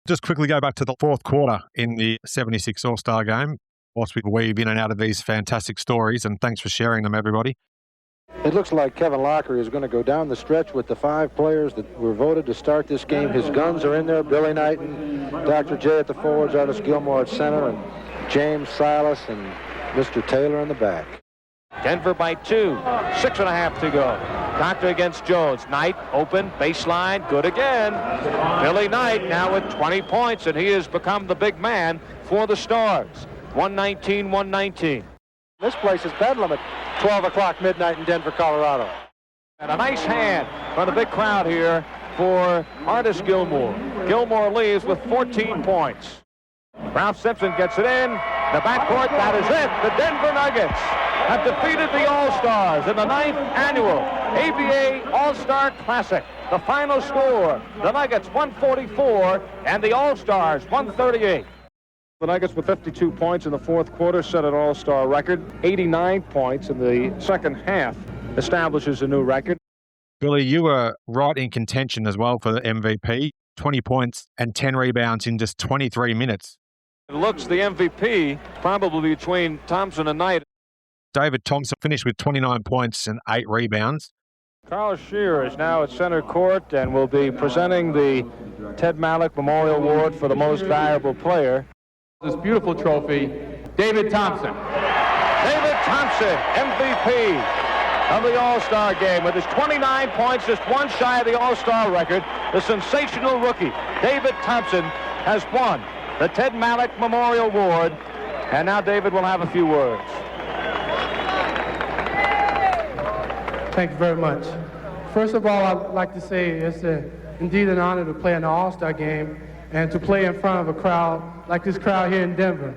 Just quickly go back to the fourth quarter in the 76 All-Star game. Whilst we weave in and out of these fantastic stories, and thanks for sharing them, everybody. It looks like Kevin Locker is going to go down the stretch with the 5 players that were voted to start this game. His guns are in there. Billy Knighton, Dr. J at the forwards, Artis Gilmore at center, and James Silas and Mr. Taylor in the back. Denver by 2, 6.5 to go. Doctor against Jones. Knight open, baseline, good again. Billy Knight now with 20 points, and he has become the big man for the Stars. 119-119. This place is bedlam at 12 o'clock midnight in Denver, Colorado. And a nice hand from the big crowd here for Artis Gilmore. Gilmore leaves with 14 points. Ralph Simpson gets it in. The backcourt, that is it. The Denver Nuggets have defeated the All-Stars in the 9th annual ABA All-Star Classic. The final score, the Nuggets 144 and the All-Stars 138. The Nuggets with 52 points in the fourth quarter set an all-star record. 89 points in the second half establishes a new record. Billy, you were right in contention as well for the MVP. 20 points and 10 rebounds in just 23 minutes. It looks the MVP probably between Thompson and Knight. David Thompson finished with 29 points and 8 rebounds. Carl Shearer is now at center court and will be presenting the Ted Mallock Memorial Award for the most valuable player. This beautiful trophy, David Thompson. David Thompson, MVP of the All-Star game with his 29 points, just one shy of the All-Star record. The sensational rookie, David Thompson, has won the Ted Mallock Memorial Award. And now David will have a few words. Thank you very much. First of all, I'd like to say it's indeed an honor to play in the All-Star game and to play in front of a crowd like this crowd here in Denver.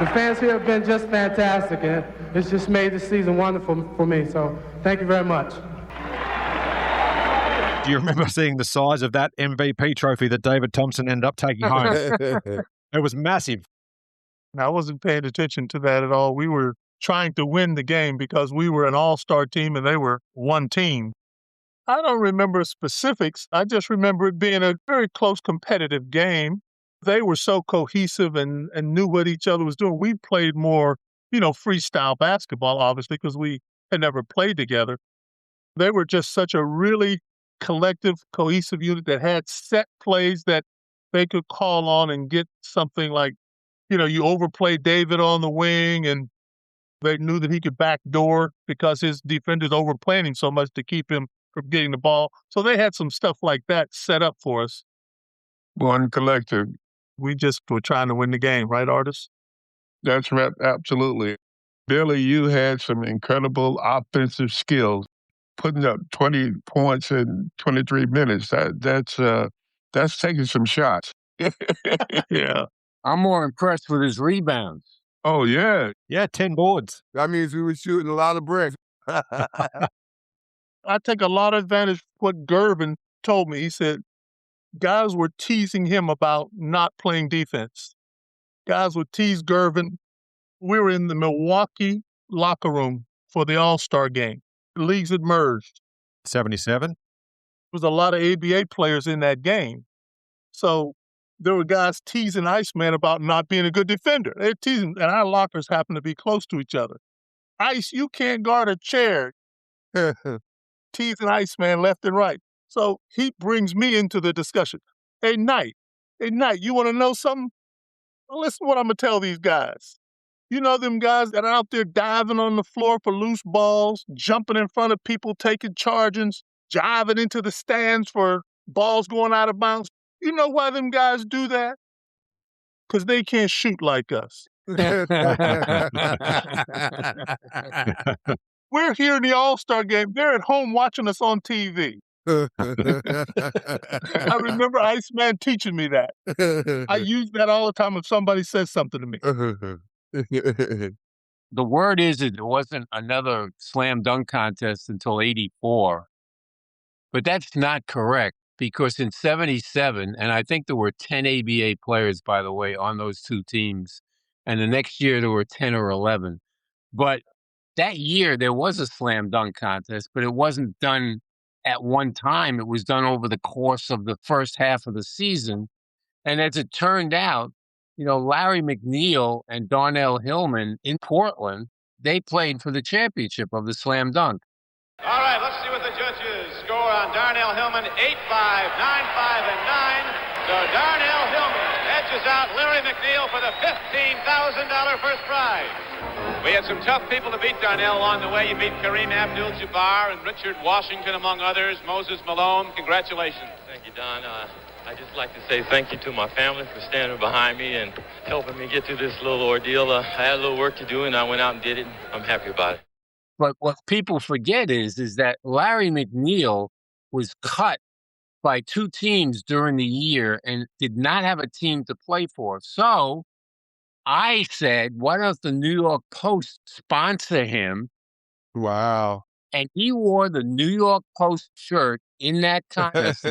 The fans here have been just fantastic, and it's just made this season wonderful for me, so thank you very much. Do you remember seeing the size of that MVP trophy that David Thompson ended up taking home? It was massive. I wasn't paying attention to that at all. We were trying to win the game because we were an all-star team and they were one team. I don't remember specifics. I just remember it being a very close competitive game. They were so cohesive and knew what each other was doing. We played more, freestyle basketball, obviously, because we had never played together. They were just such a really collective, cohesive unit that had set plays that they could call on and get something like, you overplay David on the wing and they knew that he could backdoor because his defenders overplaying him so much to keep him from getting the ball. So they had some stuff like that set up for us. One collective. We just were trying to win the game, right, Artis? That's right, absolutely. Billy, you had some incredible offensive skills. Putting up 20 points in 23 minutes, that's taking some shots. Yeah. I'm more impressed with his rebounds. Oh, yeah. Yeah, 10 boards. That means we were shooting a lot of bricks. I take a lot of advantage of what Gervin told me. He said guys were teasing him about not playing defense. Guys would tease Gervin. We were in the Milwaukee locker room for the All-Star game. The leagues had merged. 77. There was a lot of ABA players in that game. So there were guys teasing Iceman about not being a good defender. They're teasing, and our lockers happened to be close to each other. Ice, you can't guard a chair. Teasing Iceman left and right. So he brings me into the discussion. Hey, Knight, Hey, Knight, you want to know something? Well, listen to what I'm going to tell these guys. You know them guys that are out there diving on the floor for loose balls, jumping in front of people, taking chargings, jiving into the stands for balls going out of bounds? You know why them guys do that? Because they can't shoot like us. We're here in the All-Star game. They're at home watching us on TV. I remember Iceman teaching me that. I use that all the time if somebody says something to me. The word is that there wasn't another slam dunk contest until 84. But that's not correct, because in 77, and I think there were 10 ABA players, by the way, on those two teams. And the next year there were 10 or 11. But that year there was a slam dunk contest, but it wasn't done at one time. It was done over the course of the first half of the season. And as it turned out, Larry McNeil and Darnell Hillman in Portland, they played for the championship of the slam dunk. All right, let's see what the judges score on Darnell Hillman. 8-5, 9-5, and 9. So Darnell Hillman edges out Larry McNeil for the $15,000 first prize. We had some tough people to beat Darnell along the way. You beat Kareem Abdul-Jabbar and Richard Washington, among others. Moses Malone, congratulations. Thank you, Don. I'd just like to say thank you to my family for standing behind me and helping me get through this little ordeal. I had a little work to do, and I went out and did it. I'm happy about it. But what people forget is that Larry McNeil was cut by two teams during the year and did not have a team to play for. So I said, why don't the New York Post sponsor him? Wow. And he wore the New York Post shirt in that contest.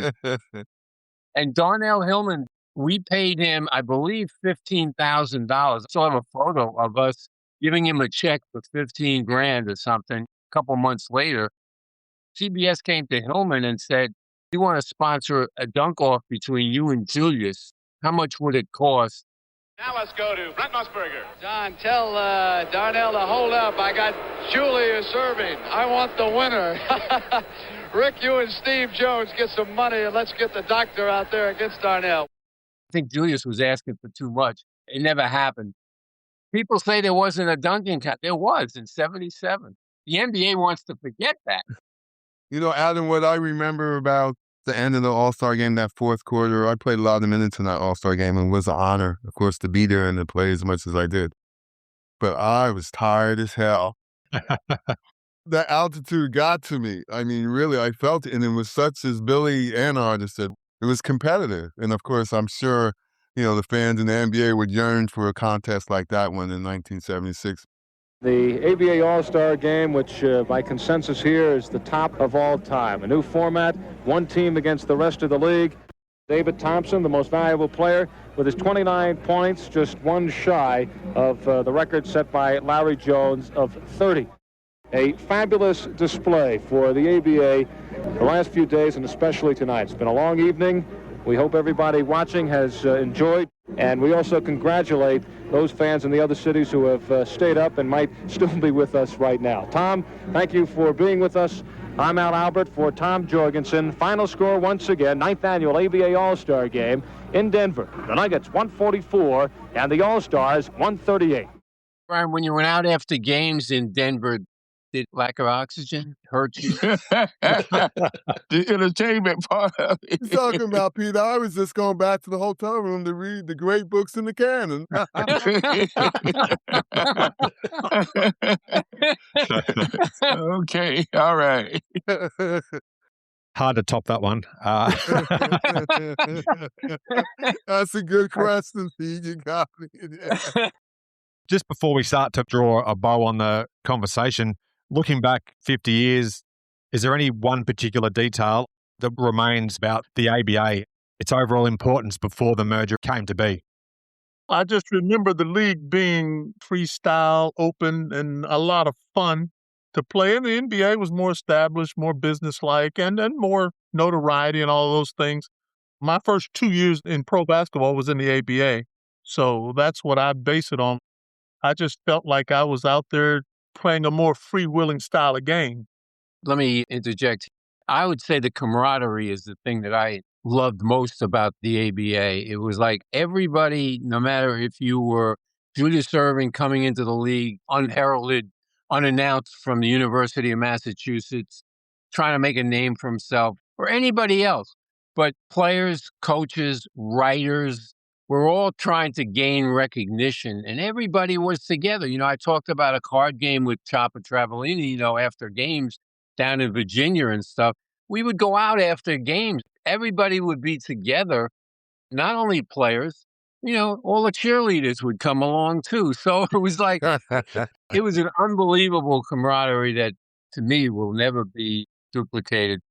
And Darnell Hillman, we paid him, I believe, $15,000. I still have a photo of us giving him a check for $15,000 or something. A couple months later, CBS came to Hillman and said, "We want to sponsor a dunk-off between you and Julius. How much would it cost?" Now let's go to Brent Musburger. John, tell Darnell to hold up. I got Julius Erving. I want the winner. Rick, you and Steve Jones get some money, and let's get the doctor out there against Darnell. I think Julius was asking for too much. It never happened. People say there wasn't a dunking contest. There was in 77. The NBA wants to forget that. Adam, what I remember about the end of the All-Star game, that fourth quarter, I played a lot of minutes in that All-Star game, and it was an honor, of course, to be there and to play as much as I did. But I was tired as hell. That altitude got to me. I mean, really, I felt it, and it was such, as Billy and Artis said, it was competitive. And of course, I'm sure, the fans in the NBA would yearn for a contest like that one in 1976. The ABA All-Star Game, which by consensus here is the top of all time. A new format, one team against the rest of the league. David Thompson, the most valuable player, with his 29 points, just one shy of the record set by Larry Jones of 30. A fabulous display for the ABA the last few days, and especially tonight. It's been a long evening. We hope everybody watching has enjoyed, and we also congratulate those fans in the other cities who have stayed up and might still be with us right now. Tom, thank you for being with us. I'm Al Albert for Tom Jorgensen. Final score once again, 9th annual ABA All-Star Game in Denver. The Nuggets 144 and the All-Stars 138. Brian, when you went out after games in Denver, did lack of oxygen hurt you? The entertainment part of it. He's talking about, Peter. I was just going back to the hotel room to read the great books in the canon. Okay, all right. Hard to top that one. That's a good question, Pete. You got me. Just before we start to draw a bow on the conversation, looking back 50 years, is there any one particular detail that remains about the ABA, its overall importance before the merger came to be? I just remember the league being freestyle, open, and a lot of fun to play. And the NBA was more established, more businesslike, and more notoriety and all those things. My first 2 years in pro basketball was in the ABA, so that's what I base it on. I just felt like I was out there playing a more free-willing style of game. Let me interject. I would say the camaraderie is the thing that I loved most about the ABA. It was like everybody, no matter if you were Julius Erving coming into the league, unheralded, unannounced from the University of Massachusetts, trying to make a name for himself, or anybody else, but players, coaches, writers, we're all trying to gain recognition, and everybody was together. I talked about a card game with Chopper Travellini, after games down in Virginia and stuff. We would go out after games. Everybody would be together, not only players, all the cheerleaders would come along too. So it was like, it was an unbelievable camaraderie that to me will never be duplicated.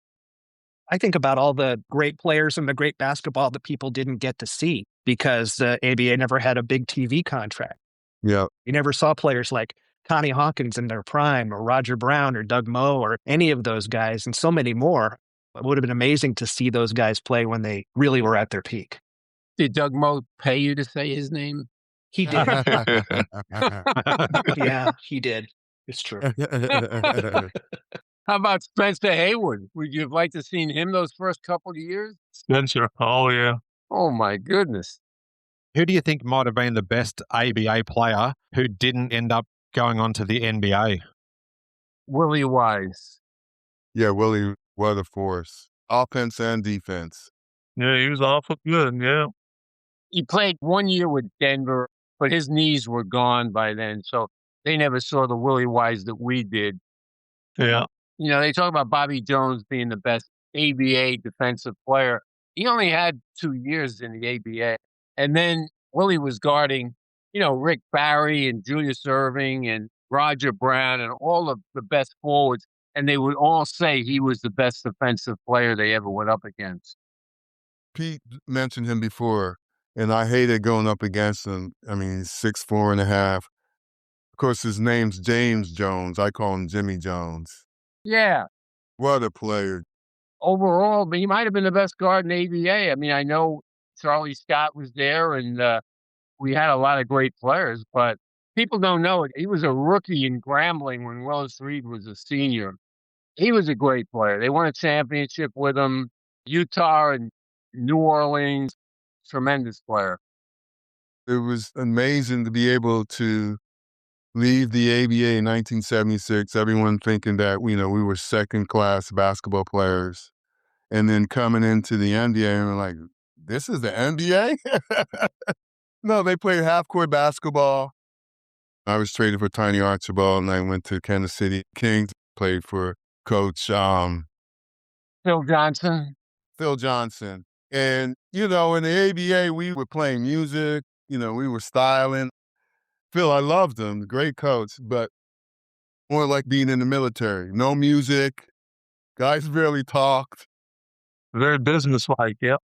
I think about all the great players and the great basketball that people didn't get to see because the ABA never had a big TV contract. Yeah. You never saw players like Connie Hawkins in their prime, or Roger Brown, or Doug Moe, or any of those guys, and so many more. It would have been amazing to see those guys play when they really were at their peak. Did Doug Moe pay you to say his name? He did. Yeah, he did. It's true. How about Spencer Hayward? Would you have liked to seen him those first couple of years? Spencer, oh yeah. Oh my goodness. Who do you think might have been the best ABA player who didn't end up going on to the NBA? Willie Wise. Yeah, Willie was a force. Offense and defense. Yeah, he was awful good, yeah. He played 1 year with Denver, but his knees were gone by then, so they never saw the Willie Wise that we did. Yeah. They talk about Bobby Jones being the best ABA defensive player. He only had 2 years in the ABA. And then Willie was guarding, Rick Barry and Julius Erving and Roger Brown and all of the best forwards. And they would all say he was the best defensive player they ever went up against. Pete mentioned him before, and I hated going up against him. I mean, he's 6'4.5". Of course, his name's James Jones. I call him Jimmy Jones. Yeah. What a player. Overall, he might have been the best guard in ABA. I mean, I know Charlie Scott was there, and we had a lot of great players, but people don't know it. He was a rookie in Grambling when Willis Reed was a senior. He was a great player. They won a championship with him. Utah and New Orleans, tremendous player. It was amazing to be able to leave the ABA in 1976, everyone thinking that, we were second-class basketball players. And then coming into the NBA, and we're like, this is the NBA? No, they played half-court basketball. I was traded for Tiny Archibald, and I went to Kansas City Kings, played for Coach Phil Johnson. And, in the ABA, we were playing music, we were styling. Phil, I loved him, great coach, but more like being in the military. No music, guys barely talked. Very businesslike, yep.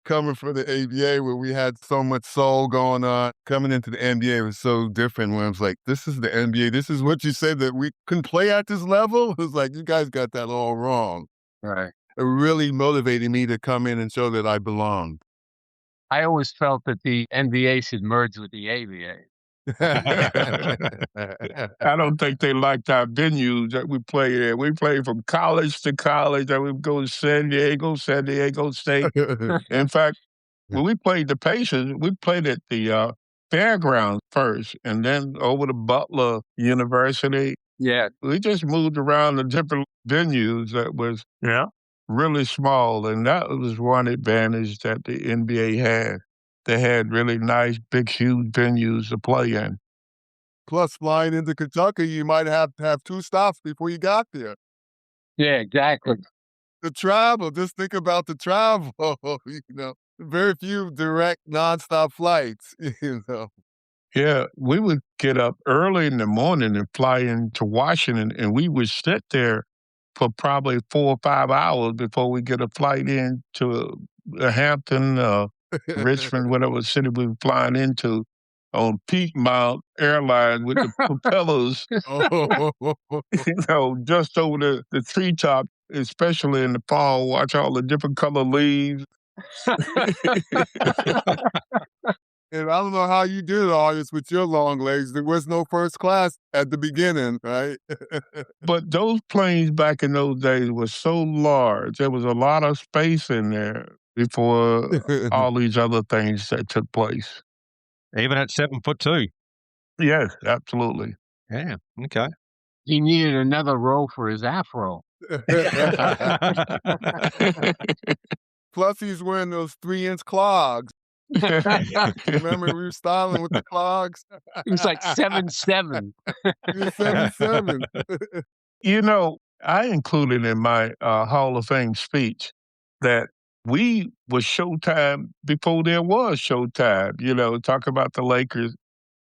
Coming from the ABA where we had so much soul going on, coming into the NBA was so different when I was like, this is the NBA, this is what you said that we couldn't play at this level? It was like, you guys got that all wrong. Right. It really motivated me to come in and show that I belonged. I always felt that the NBA should merge with the ABA. I don't think they liked our venues that we played at. We played from college to college, and we would go to San Diego State. In fact, when we played the Pacers, we played at the fairgrounds first, and then over to Butler University. Yeah. We just moved around to different venues that was really small, and that was one advantage that the NBA had. They had really nice, big, huge venues to play in. Plus, flying into Kentucky, you might have to have 2 stops before you got there. Yeah, exactly. The travel, just think about the travel, very few direct, nonstop flights, Yeah, we would get up early in the morning and fly into Washington, and we would sit there for probably 4 or 5 hours before we get a flight in to Hampton, Richmond, whatever city we were flying into, on Peak Mount Airline with the propellers, just over the treetop, especially in the fall. Watch all the different color leaves. And I don't know how you did all this with your long legs. There was no first class at the beginning, right? But those planes back in those days were so large. There was a lot of space in there. before all these other things that took place. Even at 7'2". Yes, absolutely. Yeah. Okay. He needed another row for his afro. Plus, he's wearing those 3-inch clogs. Remember, we were styling with the clogs? He was like 7'7". He was 7'7". You know, I included in my Hall of Fame speech that we was Showtime before there was Showtime. You know, talk about the Lakers.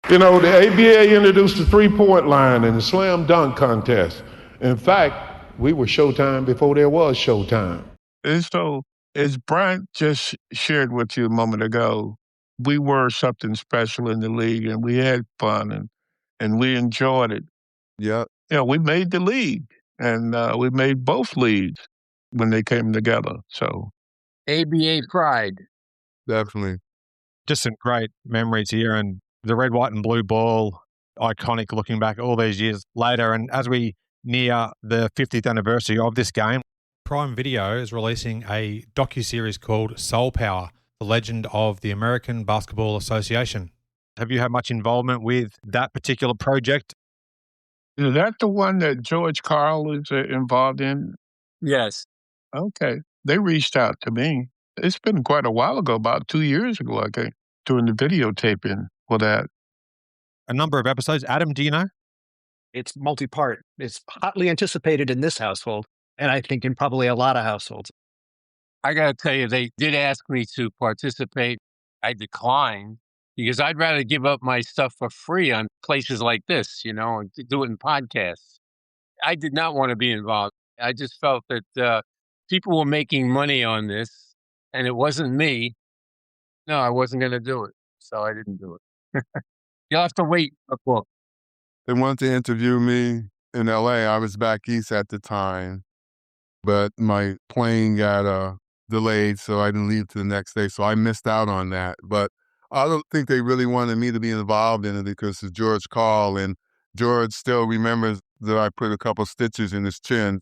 You know, the ABA introduced the three-point line and the slam dunk contest. In fact, we were Showtime before there was Showtime. And so, as Bryant just shared with you a moment ago, we were something special in the league, and we had fun, and we enjoyed it. Yeah. You know, we made the league, and we made both leagues when they came together. So, ABA pride. Definitely. Just some great memories here, and the red, white, and blue ball, iconic looking back all these years later. And as we near the 50th anniversary of this game, Prime Video is releasing a docuseries called Soul Power, the legend of the American Basketball Association. Have you had much involvement with that particular project? Is that the one that George Carl is involved in? Yes. Okay. They reached out to me. It's been quite a while ago, about 2 years ago, I think, doing the videotaping for that. A number of episodes. Adam, do you know? It's multi-part. It's hotly anticipated in this household, and I think in probably a lot of households. I got to tell you, they did ask me to participate. I declined because I'd rather give up my stuff for free on places like this, you know, and do it in podcasts. I did not want to be involved. I just felt that people were making money on this, and it wasn't me. No, I wasn't going to do it, so I didn't do it. You'll have to wait a book. They wanted to interview me in LA. I was back east at the time, but my plane got delayed, so I didn't leave to the next day. So I missed out on that. But I don't think they really wanted me to be involved in it because of George Carl, and George still remembers that I put a couple stitches in his chin.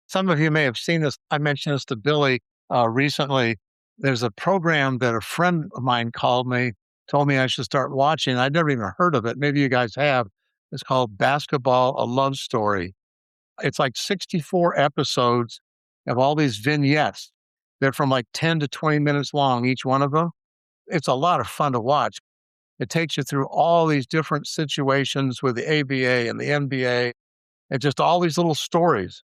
Some of you may have seen this. I mentioned this to Billy recently. There's a program that a friend of mine called me, told me I should start watching. I'd never even heard of it. Maybe you guys have. It's called Basketball, a Love Story. It's like 64 episodes of all these vignettes. They're from like 10 to 20 minutes long, each one of them. It's a lot of fun to watch. It takes you through all these different situations with the ABA and the NBA and just all these little stories.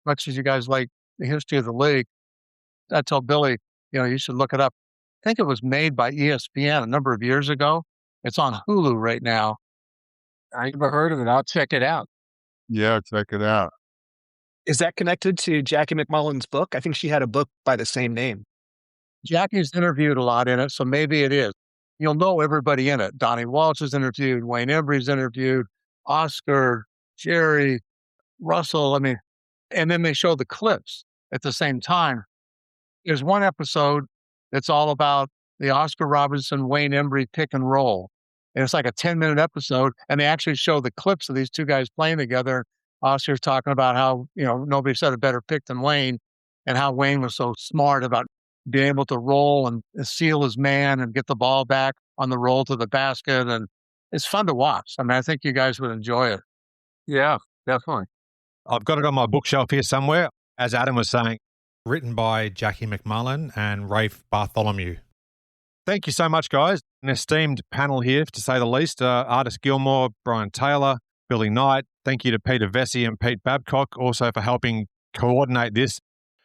Much as you guys like the history of the league, I told Billy, you should look it up. I think it was made by ESPN a number of years ago. It's on Hulu right now. I never heard of it. I'll check it out. Yeah, check it out. Is that connected to Jackie McMullen's book? I think she had a book by the same name. Jackie's interviewed a lot in it, so maybe it is. You'll know everybody in it. Donnie Walsh is interviewed, Wayne Embry's interviewed, Oscar, Jerry, Russell. And then they show the clips at the same time. There's one episode that's all about the Oscar Robertson, Wayne Embry pick and roll. And it's like a 10-minute episode, and they actually show the clips of these two guys playing together. Oscar's talking about how, nobody said a better pick than Wayne, and how Wayne was so smart about being able to roll and seal his man and get the ball back on the roll to the basket. And it's fun to watch. I think you guys would enjoy it. Yeah, definitely. I've got it on my bookshelf here somewhere. As Adam was saying, written by Jackie McMullen and Rafe Bartholomew. Thank you so much, guys. An esteemed panel here, to say the least. Artis Gilmore, Brian Taylor, Billy Knight. Thank you to Peter Vecsey and Pete Babcock also for helping coordinate this.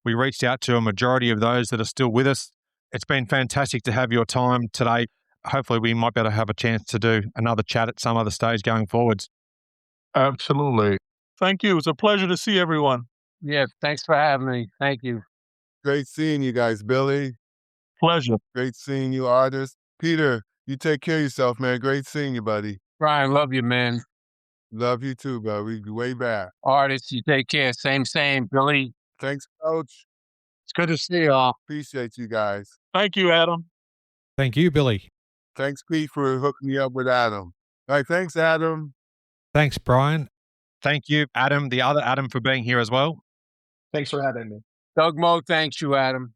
We reached out to a majority of those that are still with us. It's been fantastic to have your time today. Hopefully we might be able to have a chance to do another chat at some other stage going forwards. Absolutely. Thank you. It was a pleasure to see everyone. Yeah, thanks for having me. Thank you. Great seeing you guys, Billy. Pleasure. Great seeing you, Artis. Peter, you take care of yourself, man. Great seeing you, buddy. Brian, love you, man. Love you too, bro. We way back. Artis, you take care. Same. Billy. Thanks, Coach. It's good to see y'all. Appreciate you guys. Thank you, Adam. Thank you, Billy. Thanks, Pete, for hooking me up with Adam. All right, thanks, Adam. Thanks, Brian. Thank you, Adam, the other Adam, for being here as well. Thanks for having me. Doug Moe thanks you, Adam.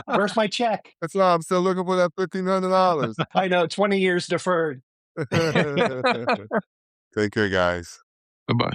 Where's my check? That's why I'm still looking for that $1,500. I know, 20 years deferred. Take care, guys. Bye-bye.